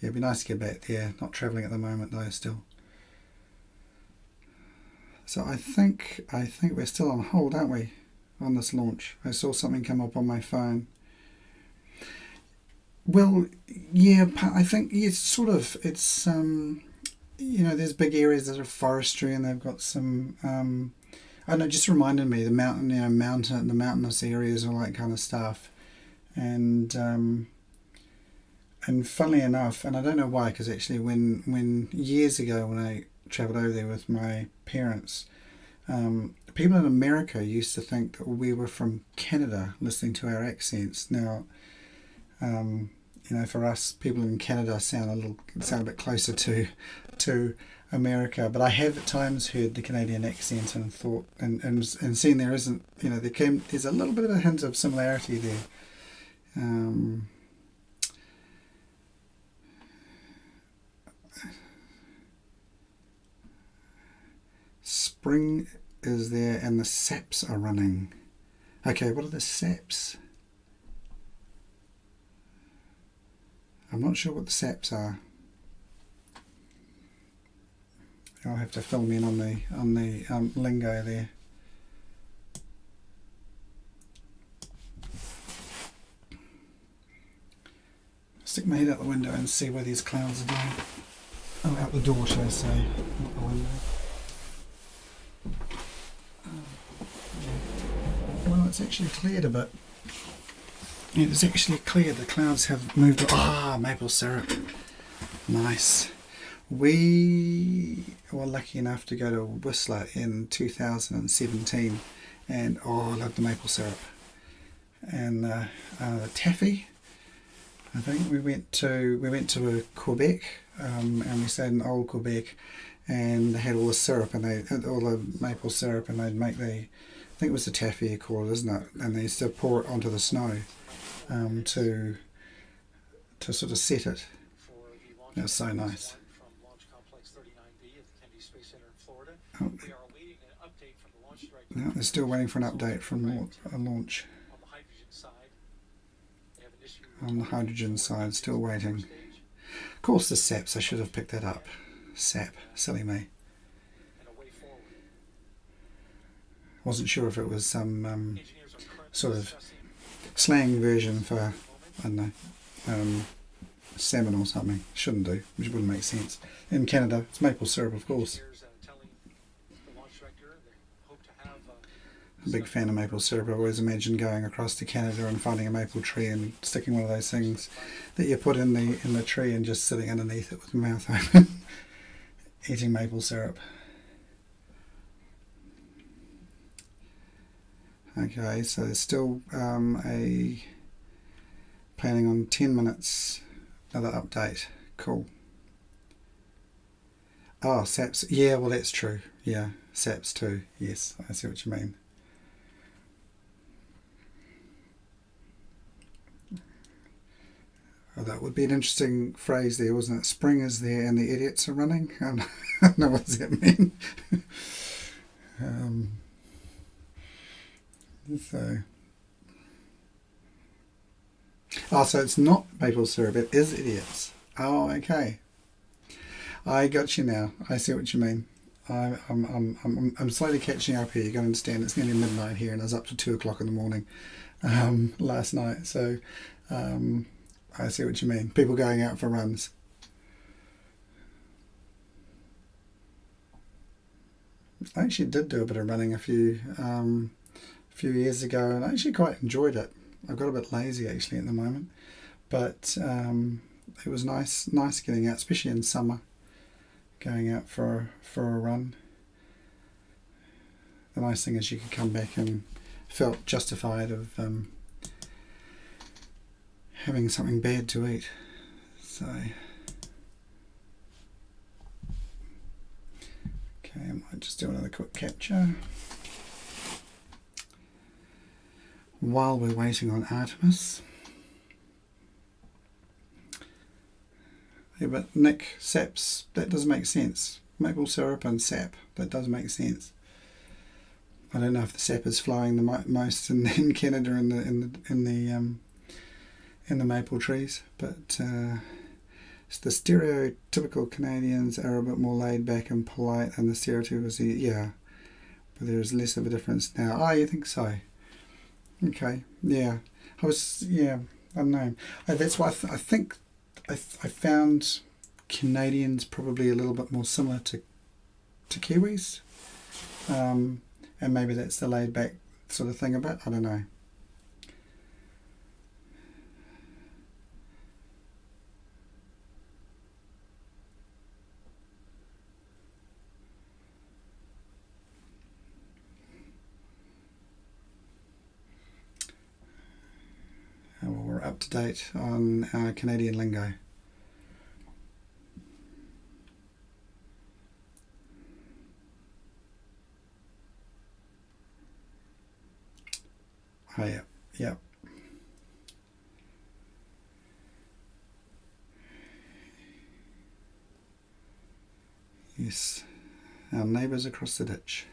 it'd be nice to get back there. Not travelling at the moment though, still. So I think we're still on hold, aren't we, on this launch? I saw something come up on my phone. Well, yeah, I think it's sort of, it's there's big areas that are forestry, and they've got some I don't know, just reminded me the mountainous areas, all that kind of stuff, and funnily enough, and I don't know why, because actually when years ago when I travelled over there with my parents, people in America used to think that we were from Canada, listening to our accents. Now, for us, people in Canada sound a bit closer to America, but I have at times heard the Canadian accent and thought and seen there isn't, there's a little bit of a hint of similarity there. Spring is there and the saps are running. Okay, what are the saps? I'm not sure what the saps are. I'll have to fill me in on the lingo there. Stick my head out the window and see where these clouds are going. Oh, out the door, shall I say, not the window. it's actually cleared a bit. It is actually cleared. The clouds have moved. Ah, maple syrup. Nice. We were lucky enough to go to Whistler in 2017, and oh, I love the maple syrup. And taffy. I think we went to Quebec, and we stayed in old Quebec, and they had all the syrup and they had all the maple syrup, and they'd make I think it was the taffy you call it, isn't it? And they used to pour it onto the snow to sort of set it. That was so nice. Oh, no, they're still waiting for an update from a launch. On the hydrogen side, still waiting. Of course, the SAPs, I should have picked that up. SAP, silly me. Wasn't sure if it was some sort of slang version for, I don't know, salmon or something. Shouldn't do, which wouldn't make sense. In Canada, it's maple syrup, of course. A big fan of maple syrup. I always imagine going across to Canada and finding a maple tree and sticking one of those things that you put in the tree and just sitting underneath it with my mouth open, eating maple syrup. Okay, so there's still a planning on 10 minutes. Another update. Cool. Oh, SAPs. Yeah, well, that's true. Yeah, SAPs too. Yes, I see what you mean. Oh, that would be an interesting phrase there, wasn't it? Spring is there and the idiots are running. I don't know, what does that mean? So it's not maple syrup, it is idiots. Oh, okay. I got you now. I see what you mean. I'm slowly catching up here. You got to understand, it's nearly midnight here, and I was up to 2 o'clock in the morning last night. So I see what you mean. People going out for runs. I actually did do a bit of running a few years ago, and I actually quite enjoyed it. I've got a bit lazy actually at the moment, but it was nice getting out, especially in summer, going out for a run. The nice thing is you could come back and felt justified of having something bad to eat. So okay, I might just do another quick capture while we're waiting on Artemis. Yeah, but Nick, SAPs, that does make sense. Maple syrup and sap, that does make sense. I don't know if the sap is flowing the most in Canada in the maple trees, but the stereotypical Canadians are a bit more laid back and polite, and the stereotypical, yeah, but there is less of a difference now. Oh, you think so? Okay, yeah. I don't know. That's why I think I found Canadians probably a little bit more similar to Kiwis, and maybe that's the laid back sort of thing a bit. I don't know. We're up to date on Canadian lingo. Oh yeah, yeah. Yes, our neighbours across the ditch.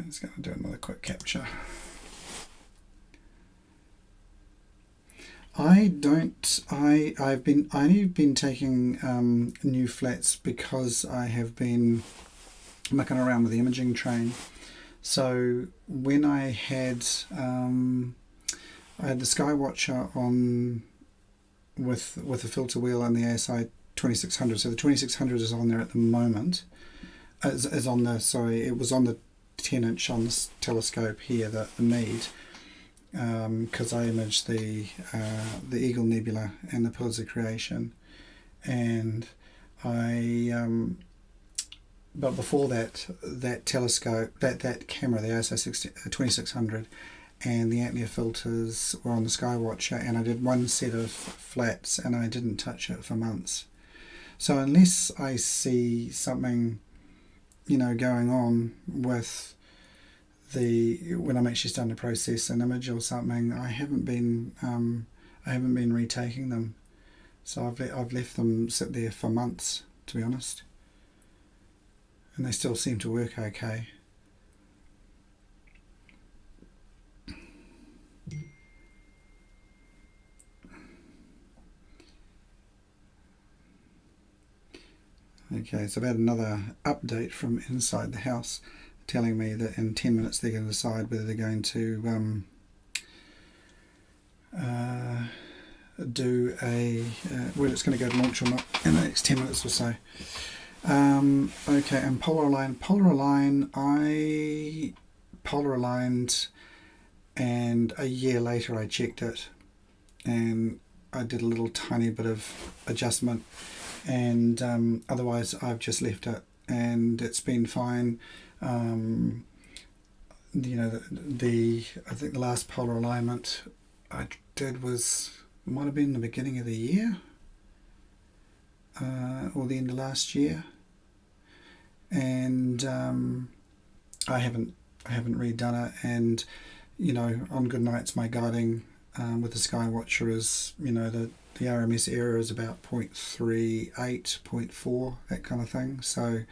I'm just going to do another quick capture. I've only been taking new flats because I have been mucking around with the imaging train. So when I had the Skywatcher on with the filter wheel and the ASI 2600. So the 2600 is on there at the moment. Is on the, sorry, it was on the 10-inch on this telescope here, the Meade, because I imaged the Eagle Nebula and the Pillars of Creation, and but before that telescope, that camera, the ASI 2600, and the Antler filters were on the Skywatcher, and I did one set of flats and I didn't touch it for months. So unless I see something, going on with when I'm actually starting to process an image or something, I haven't been retaking them. So I've left them sit there for months, to be honest, and they still seem to work okay. Okay, so I've had another update from inside the house telling me that in 10 minutes they're going to decide whether they're going to do whether it's going to go to launch or not in the next 10 minutes or so. Okay, and polar align, I polar aligned, and a year later I checked it and I did a little tiny bit of adjustment, and otherwise I've just left it and it's been fine. I think the last polar alignment I did might have been the beginning of the year, or the end of last year, and I haven't redone it. And on good nights my guiding with the Skywatcher is the RMS error is about 0.38, 0.4, that kind of thing. So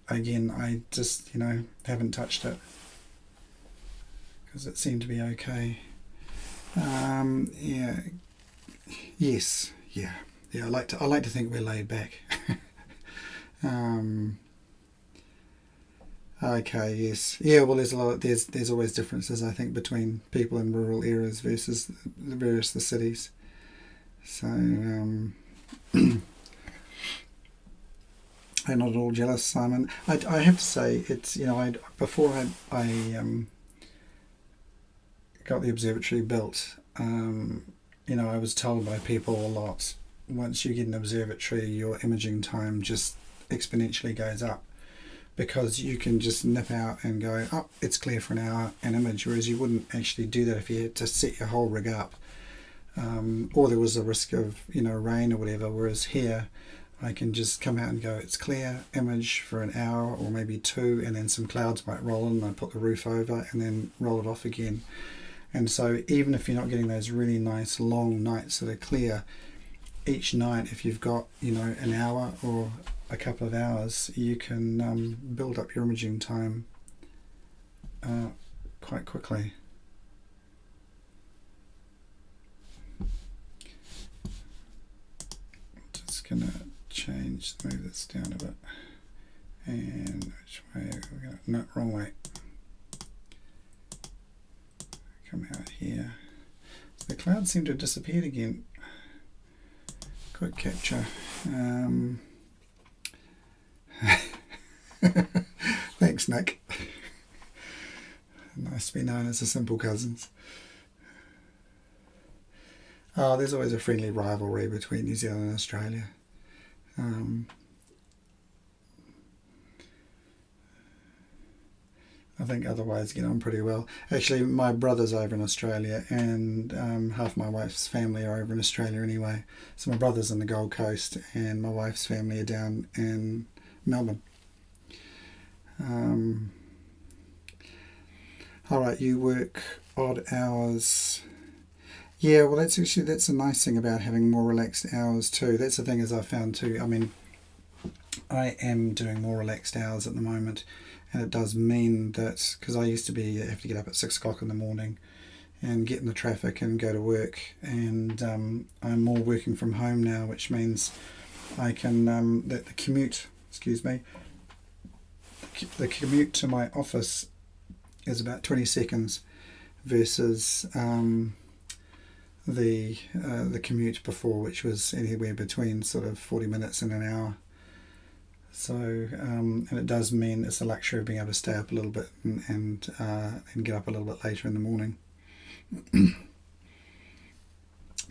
again, I just haven't touched it because it seemed to be okay. I like to think we're laid back. Okay, yes, yeah. Well, there's always differences, I think, between people in rural areas versus the cities. So I'm not at all jealous, Simon. I have to say, it's before I got the observatory built, I was told by people a lot, once you get an observatory your imaging time just exponentially goes up, because you can just nip out and go, oh, it's clear for an hour and image, whereas you wouldn't actually do that if you had to set your whole rig up, or there was a risk of rain or whatever. Whereas here I can just come out and go, it's clear, image for an hour or maybe two, and then some clouds might roll in and I put the roof over and then roll it off again. And so even if you're not getting those really nice long nights that are clear, each night, if you've got an hour or a couple of hours, you can build up your imaging time quite quickly. Just gonna move this down a bit, and which way we're going? No, wrong way. Come out here. So the clouds seem to have disappeared again. Quick capture. Thanks, Nick. Nice to be known as the Simple Cousins. Oh, there's always a friendly rivalry between New Zealand and Australia. I think otherwise get on pretty well. Actually, my brother's over in Australia, and half my wife's family are over in Australia anyway. So my brother's in the Gold Coast, and my wife's family are down in Melbourne. All right, you work odd hours. Yeah, well, that's a nice thing about having more relaxed hours too. That's the thing, as I found too. I mean, I am doing more relaxed hours at the moment, and it does mean that, because I used to have to get up at 6 o'clock in the morning and get in the traffic and go to work, and I'm more working from home now, which means I can the commute to my office is about 20 seconds versus the commute before, which was anywhere between sort of 40 minutes and an hour. So and it does mean it's the luxury of being able to stay up a little bit and get up a little bit later in the morning.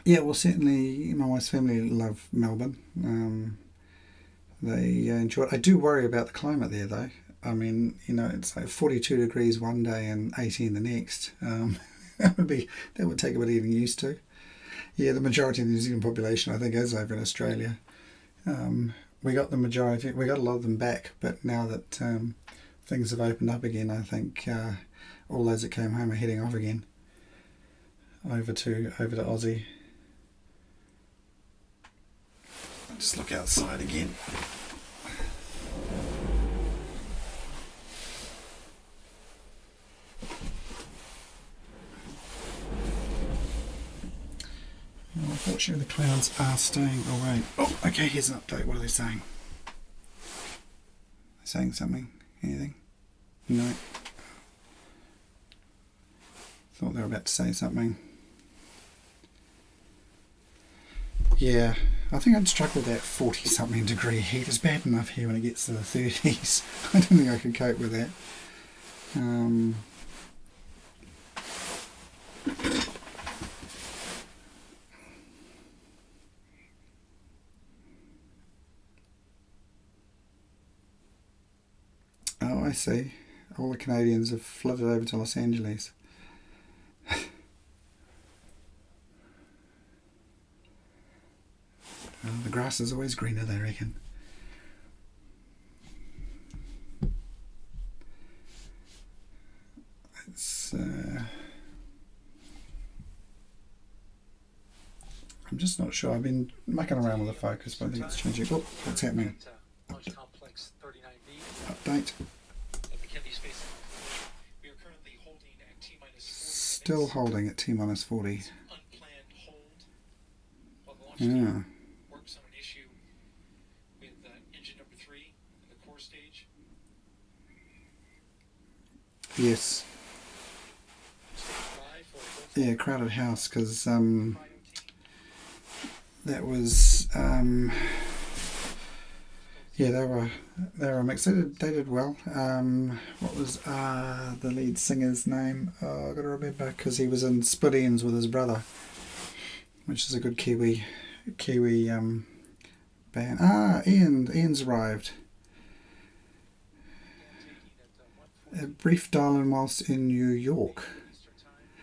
Yeah, well, certainly my wife's family love Melbourne. They enjoy it. I do worry about the climate there, though. I mean, it's like 42 degrees one day and 18 the next. That would take a bit of getting used to. Yeah, the majority of the New Zealand population, I think, is over in Australia. We got a lot of them back, but now that things have opened up again, I think all those that came home are heading off again over to Aussie. I'll just look outside again. Unfortunately, the clouds are staying away. Oh, okay, here's an update. What are they saying? They're saying something? Anything? No. Thought they were about to say something. Yeah, I think I'd struggle with that 40-something degree heat. It's bad enough here when it gets to the 30s. I don't think I could cope with that. Oh, I see. All the Canadians have flooded over to Los Angeles. The grass is always greener, they reckon. It's. I'm just not sure. I've been mucking around with the focus, but I think it's changing. Oh, what's happening? Update. Still holding at T-minus 40. Yeah.
Works on an issue with engine number 3 in the core stage.
Yes. Yeah, crowded house, because that was yeah, they were mixed. They did well. What was the lead singer's name? Oh, I got to remember, because he was in Split Ends with his brother, which is a good Kiwi band. Ian's arrived. A brief dial-in whilst in New York.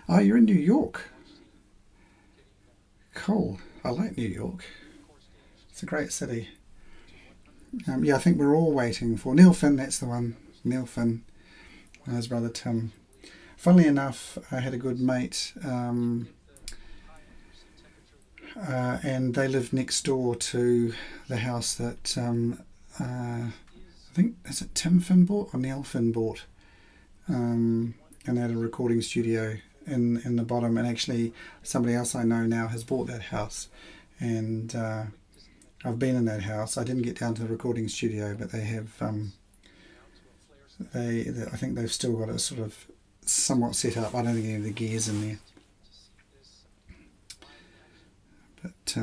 Oh, you're in New York. Cool. I like New York. It's a great city. Yeah, I think we're all waiting for Neil Finn. That's the one. Neil Finn and his brother Tim. Funnily enough, I had a good mate, and they lived next door to the house that I think, is it Tim Finn bought or Neil Finn bought, and they had a recording studio in the bottom. And actually, somebody else I know now has bought that house, and I've been in that house. I didn't get down to the recording studio, but they have. I think they've still got it sort of somewhat set up. I don't think any of the gear's in there. But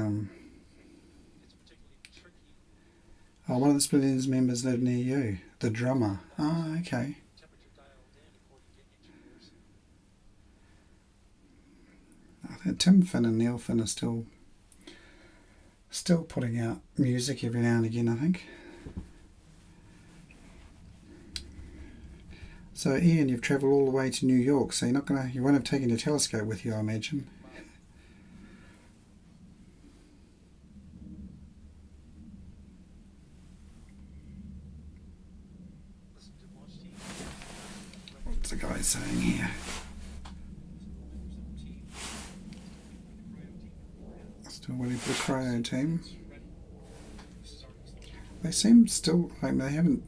one of the Split Ends members lived near you. The drummer. Oh, okay. I think Tim Finn and Neil Finn are still putting out music every now and again, I think. So Ian, you've travelled all the way to New York, so you won't have taken your telescope with you, I imagine. What's the guy saying here? Still waiting for the cryo team. They seem still like they haven't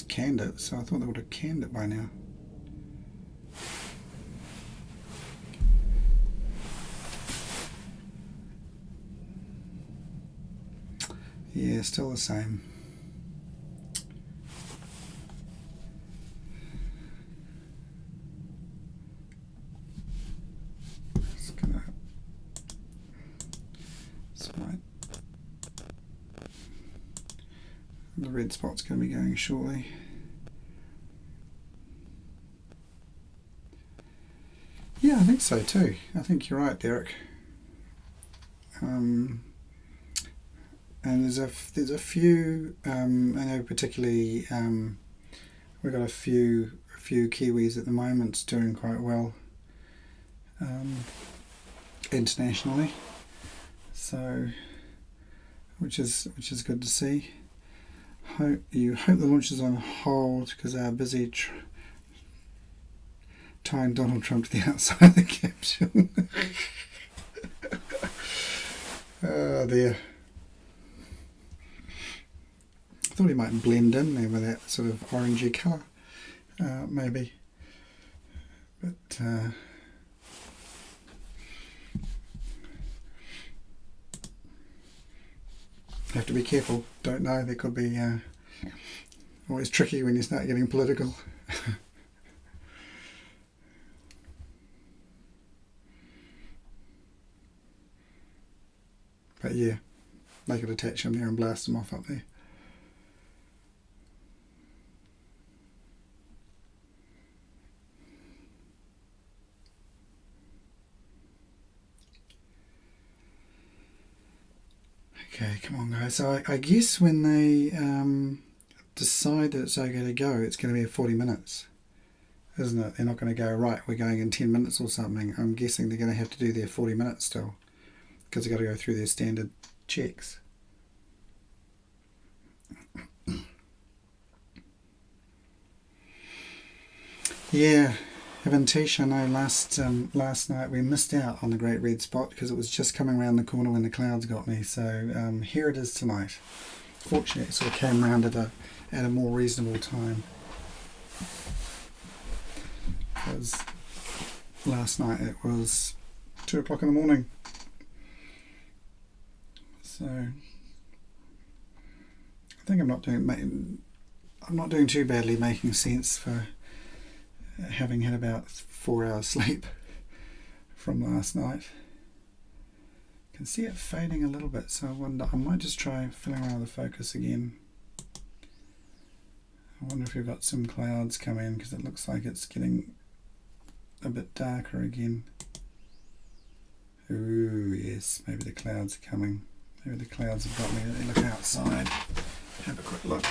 canned it, so I thought they would have canned it by now. Yeah, still the same. Just gonna the red spot's going to be going shortly. Yeah, I think so too. I think you're right, Derek. And there's a few. I know particularly we've got a few Kiwis at the moment doing quite well internationally. So, which is good to see. Hope the launch is on hold because they are busy tying Donald Trump to the outside of the capsule. Oh dear. I thought he might blend in there with that sort of orangey colour, maybe. But have to be careful. Don't know. There could be always tricky when you start getting political. But yeah, they could attach him there and blast him off up there. Okay, come on guys. So I guess when they decide that it's okay to go, it's going to be 40 minutes, isn't it? They're not going to go, right, we're going in 10 minutes or something. I'm guessing they're going to have to do their 40 minutes still, because they've got to go through their standard checks. Yeah, Avantish, I know last night we missed out on the Great Red Spot because it was just coming around the corner when the clouds got me. So here it is tonight. Fortunately, it sort of came round at a more reasonable time. Because last night it was 2 o'clock in the morning. So I think I'm not doing too badly making sense for having had about 4 hours sleep from last night. I can see it fading a little bit, so I wonder, I might just try filling around the focus again. I wonder if we've got some clouds come in, because it looks like it's getting a bit darker again. Ooh, yes, maybe the clouds are coming. Maybe the clouds have got me. Let me look outside. Have a quick look.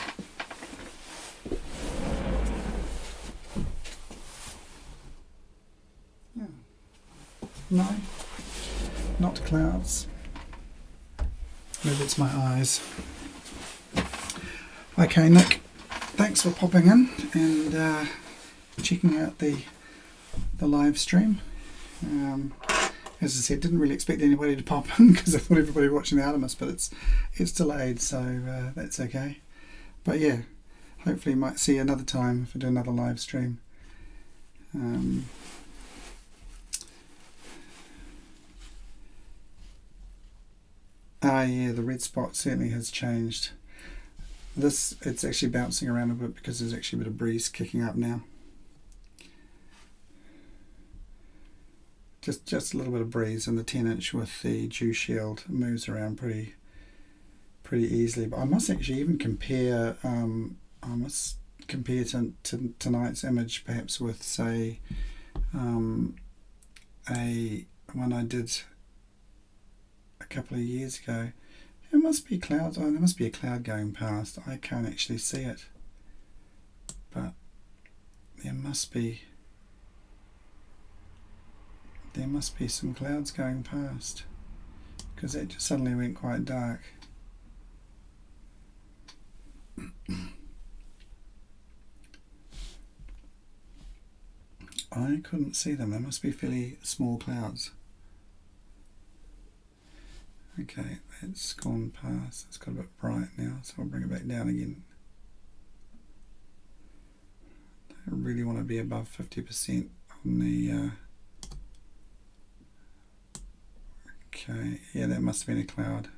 Yeah. No, not clouds. Maybe it's my eyes. Okay, Nick, thanks for popping in and checking out the live stream. As I said, didn't really expect anybody to pop in because I thought everybody watching the Artemis, but it's delayed, so that's okay. But yeah, hopefully you might see another time if I do another live stream. Yeah, the red spot certainly has changed. It's actually bouncing around a bit because there's actually a bit of breeze kicking up now. Just a little bit of breeze, and the 10-inch with the dew shield moves around pretty easily. But I must actually even compare. To tonight's image, perhaps with say one I did a couple of years ago. It must be clouds. Oh, there must be a cloud going past. I can't actually see it, but there must be some clouds going past, because it just suddenly went quite dark. I couldn't see them. They must be fairly small clouds. Okay, it's gone past. It's got a bit bright now, so I'll bring it back down again. I really want to be above 50% on the okay, yeah, that must have been a cloud.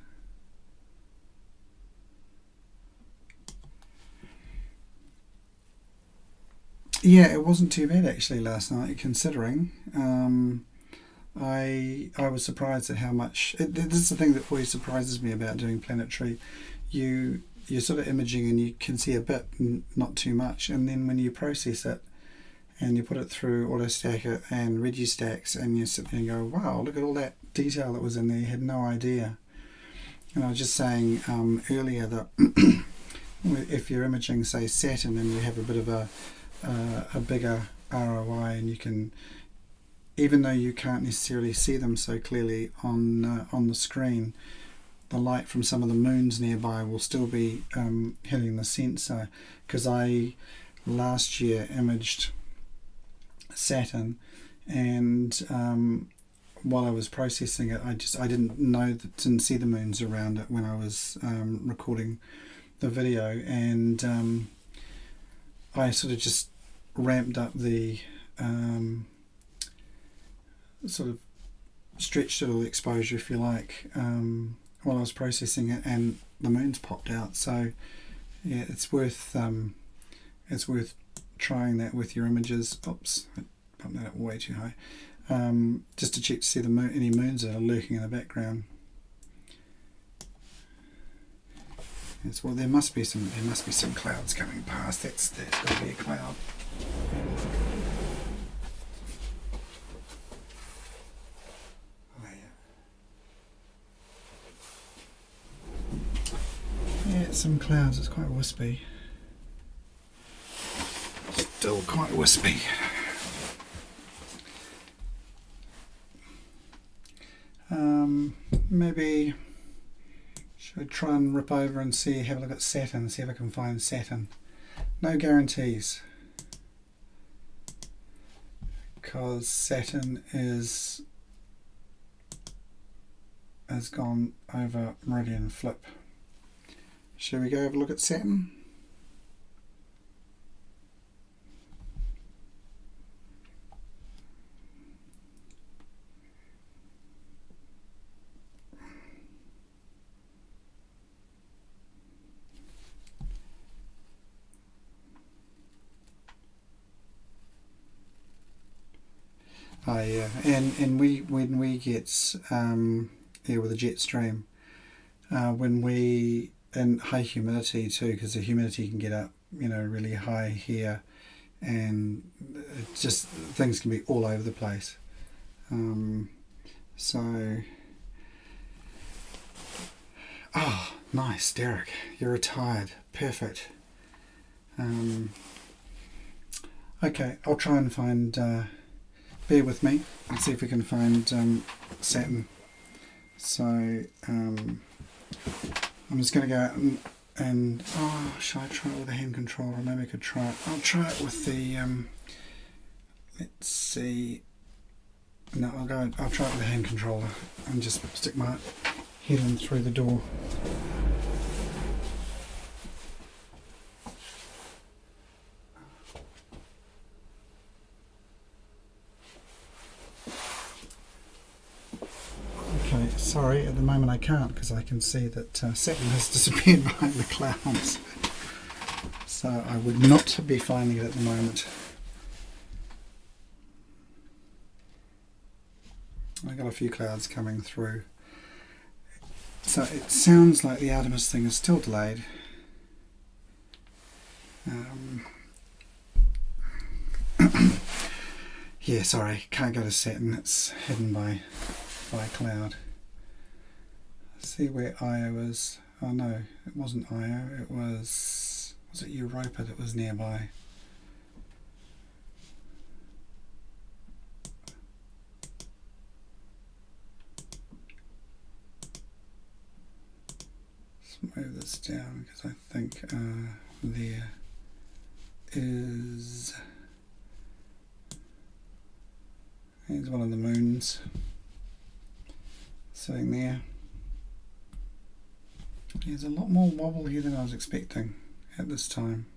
Yeah, it wasn't too bad actually last night, considering. I was surprised at how much. This is the thing that always surprises me about doing planetary. You you're sort of imaging and you can see a bit, not too much, and then when you process it and you put it through AutoStack it and Registacks, and you sit there and go, wow, look at all that detail that was in there, you had no idea. And I was just saying earlier that if you're imaging, say, Saturn, and you have a bit of a bigger ROI, and you can, even though you can't necessarily see them so clearly on the screen, the light from some of the moons nearby will still be hitting the sensor. Because I last year imaged Saturn, and while I was processing it, I didn't see the moons around it when I was recording the video, and I sort of just ramped up the sort of stretched it, or the exposure, if you like, while I was processing it, and the moons popped out. So yeah, it's worth trying that with your images. Oops, I bumped that up way too high. Just to check to see any moons that are lurking in the background. Yes, well, there must be some clouds coming past. There's got to be a cloud. Oh yeah. Yeah, some clouds. It's quite wispy. Still quite wispy. Maybe should I try and rip over and have a look at Saturn, see if I can find Saturn. No guarantees, because Saturn has gone over meridian flip. Shall we go have a look at Saturn? Oh yeah, and when we get with a jet stream, when we, and high humidity too, because the humidity can get up, really high here, and it just, things can be all over the place. So, oh, nice, Derek, you're retired, perfect. Okay, I'll try and find. Bear with me and see if we can find Saturn. So I'm just going to go out and should I try it with a hand controller? Maybe I could try it. I'll try it with the let's see. No, I'll try it with a hand controller and just stick my head in through the door. Sorry, at the moment I can't, because I can see that Saturn has disappeared behind the clouds. So I would not be finding it at the moment. I got a few clouds coming through. So it sounds like the Artemis thing is still delayed. Yeah, sorry, can't go to Saturn. It's hidden by a cloud. See where Io is. Oh no, it wasn't Io, it was it Europa that was nearby? Let's move this down, because I think there is, here's one of the moons sitting there. There's a lot more wobble here than I was expecting at this time,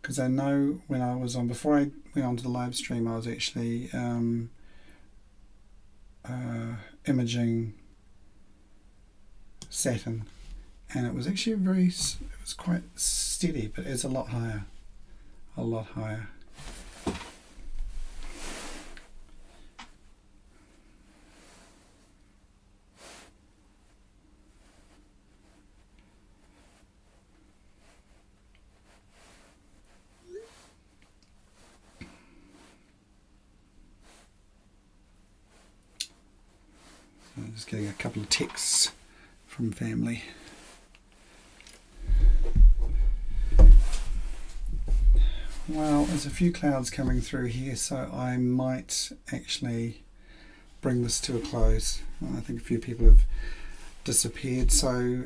because I know when I was on, before I went on to the live stream, I was actually imaging Saturn, and it was actually it was quite steady, but it's a lot higher. Just getting a couple of texts from family. Well, there's a few clouds coming through here, so I might actually bring this to a close. I think a few people have disappeared, so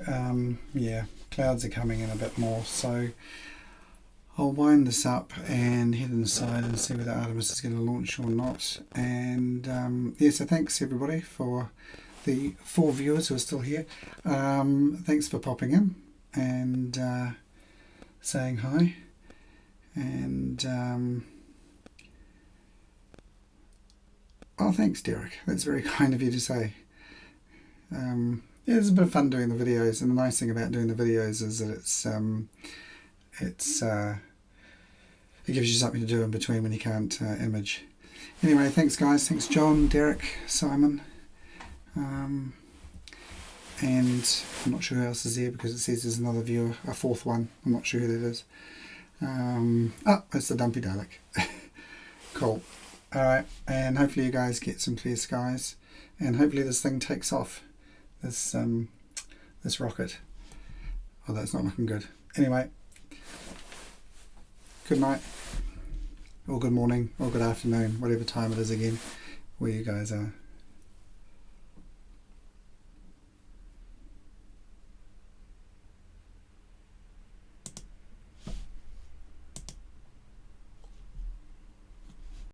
yeah, clouds are coming in a bit more, so I'll wind this up and head inside and see whether Artemis is going to launch or not. And yeah, so thanks everybody for the 4 viewers who are still here. Thanks for popping in and saying hi. And oh, thanks Derek, that's very kind of you to say. Yeah, it's a bit of fun doing the videos, and the nice thing about doing the videos is that it gives you something to do in between when you can't image. Anyway, thanks guys, thanks John, Derek, Simon, and I'm not sure who else is here because it says there's another viewer, a 4th one. I'm not sure who that is. Oh, it's the Dumpy Dalek. Cool. Alright, and hopefully you guys get some clear skies, and hopefully this thing takes off, this rocket. Oh, that's not looking good. Anyway, good night, or good morning, or good afternoon, whatever time it is again, where you guys are.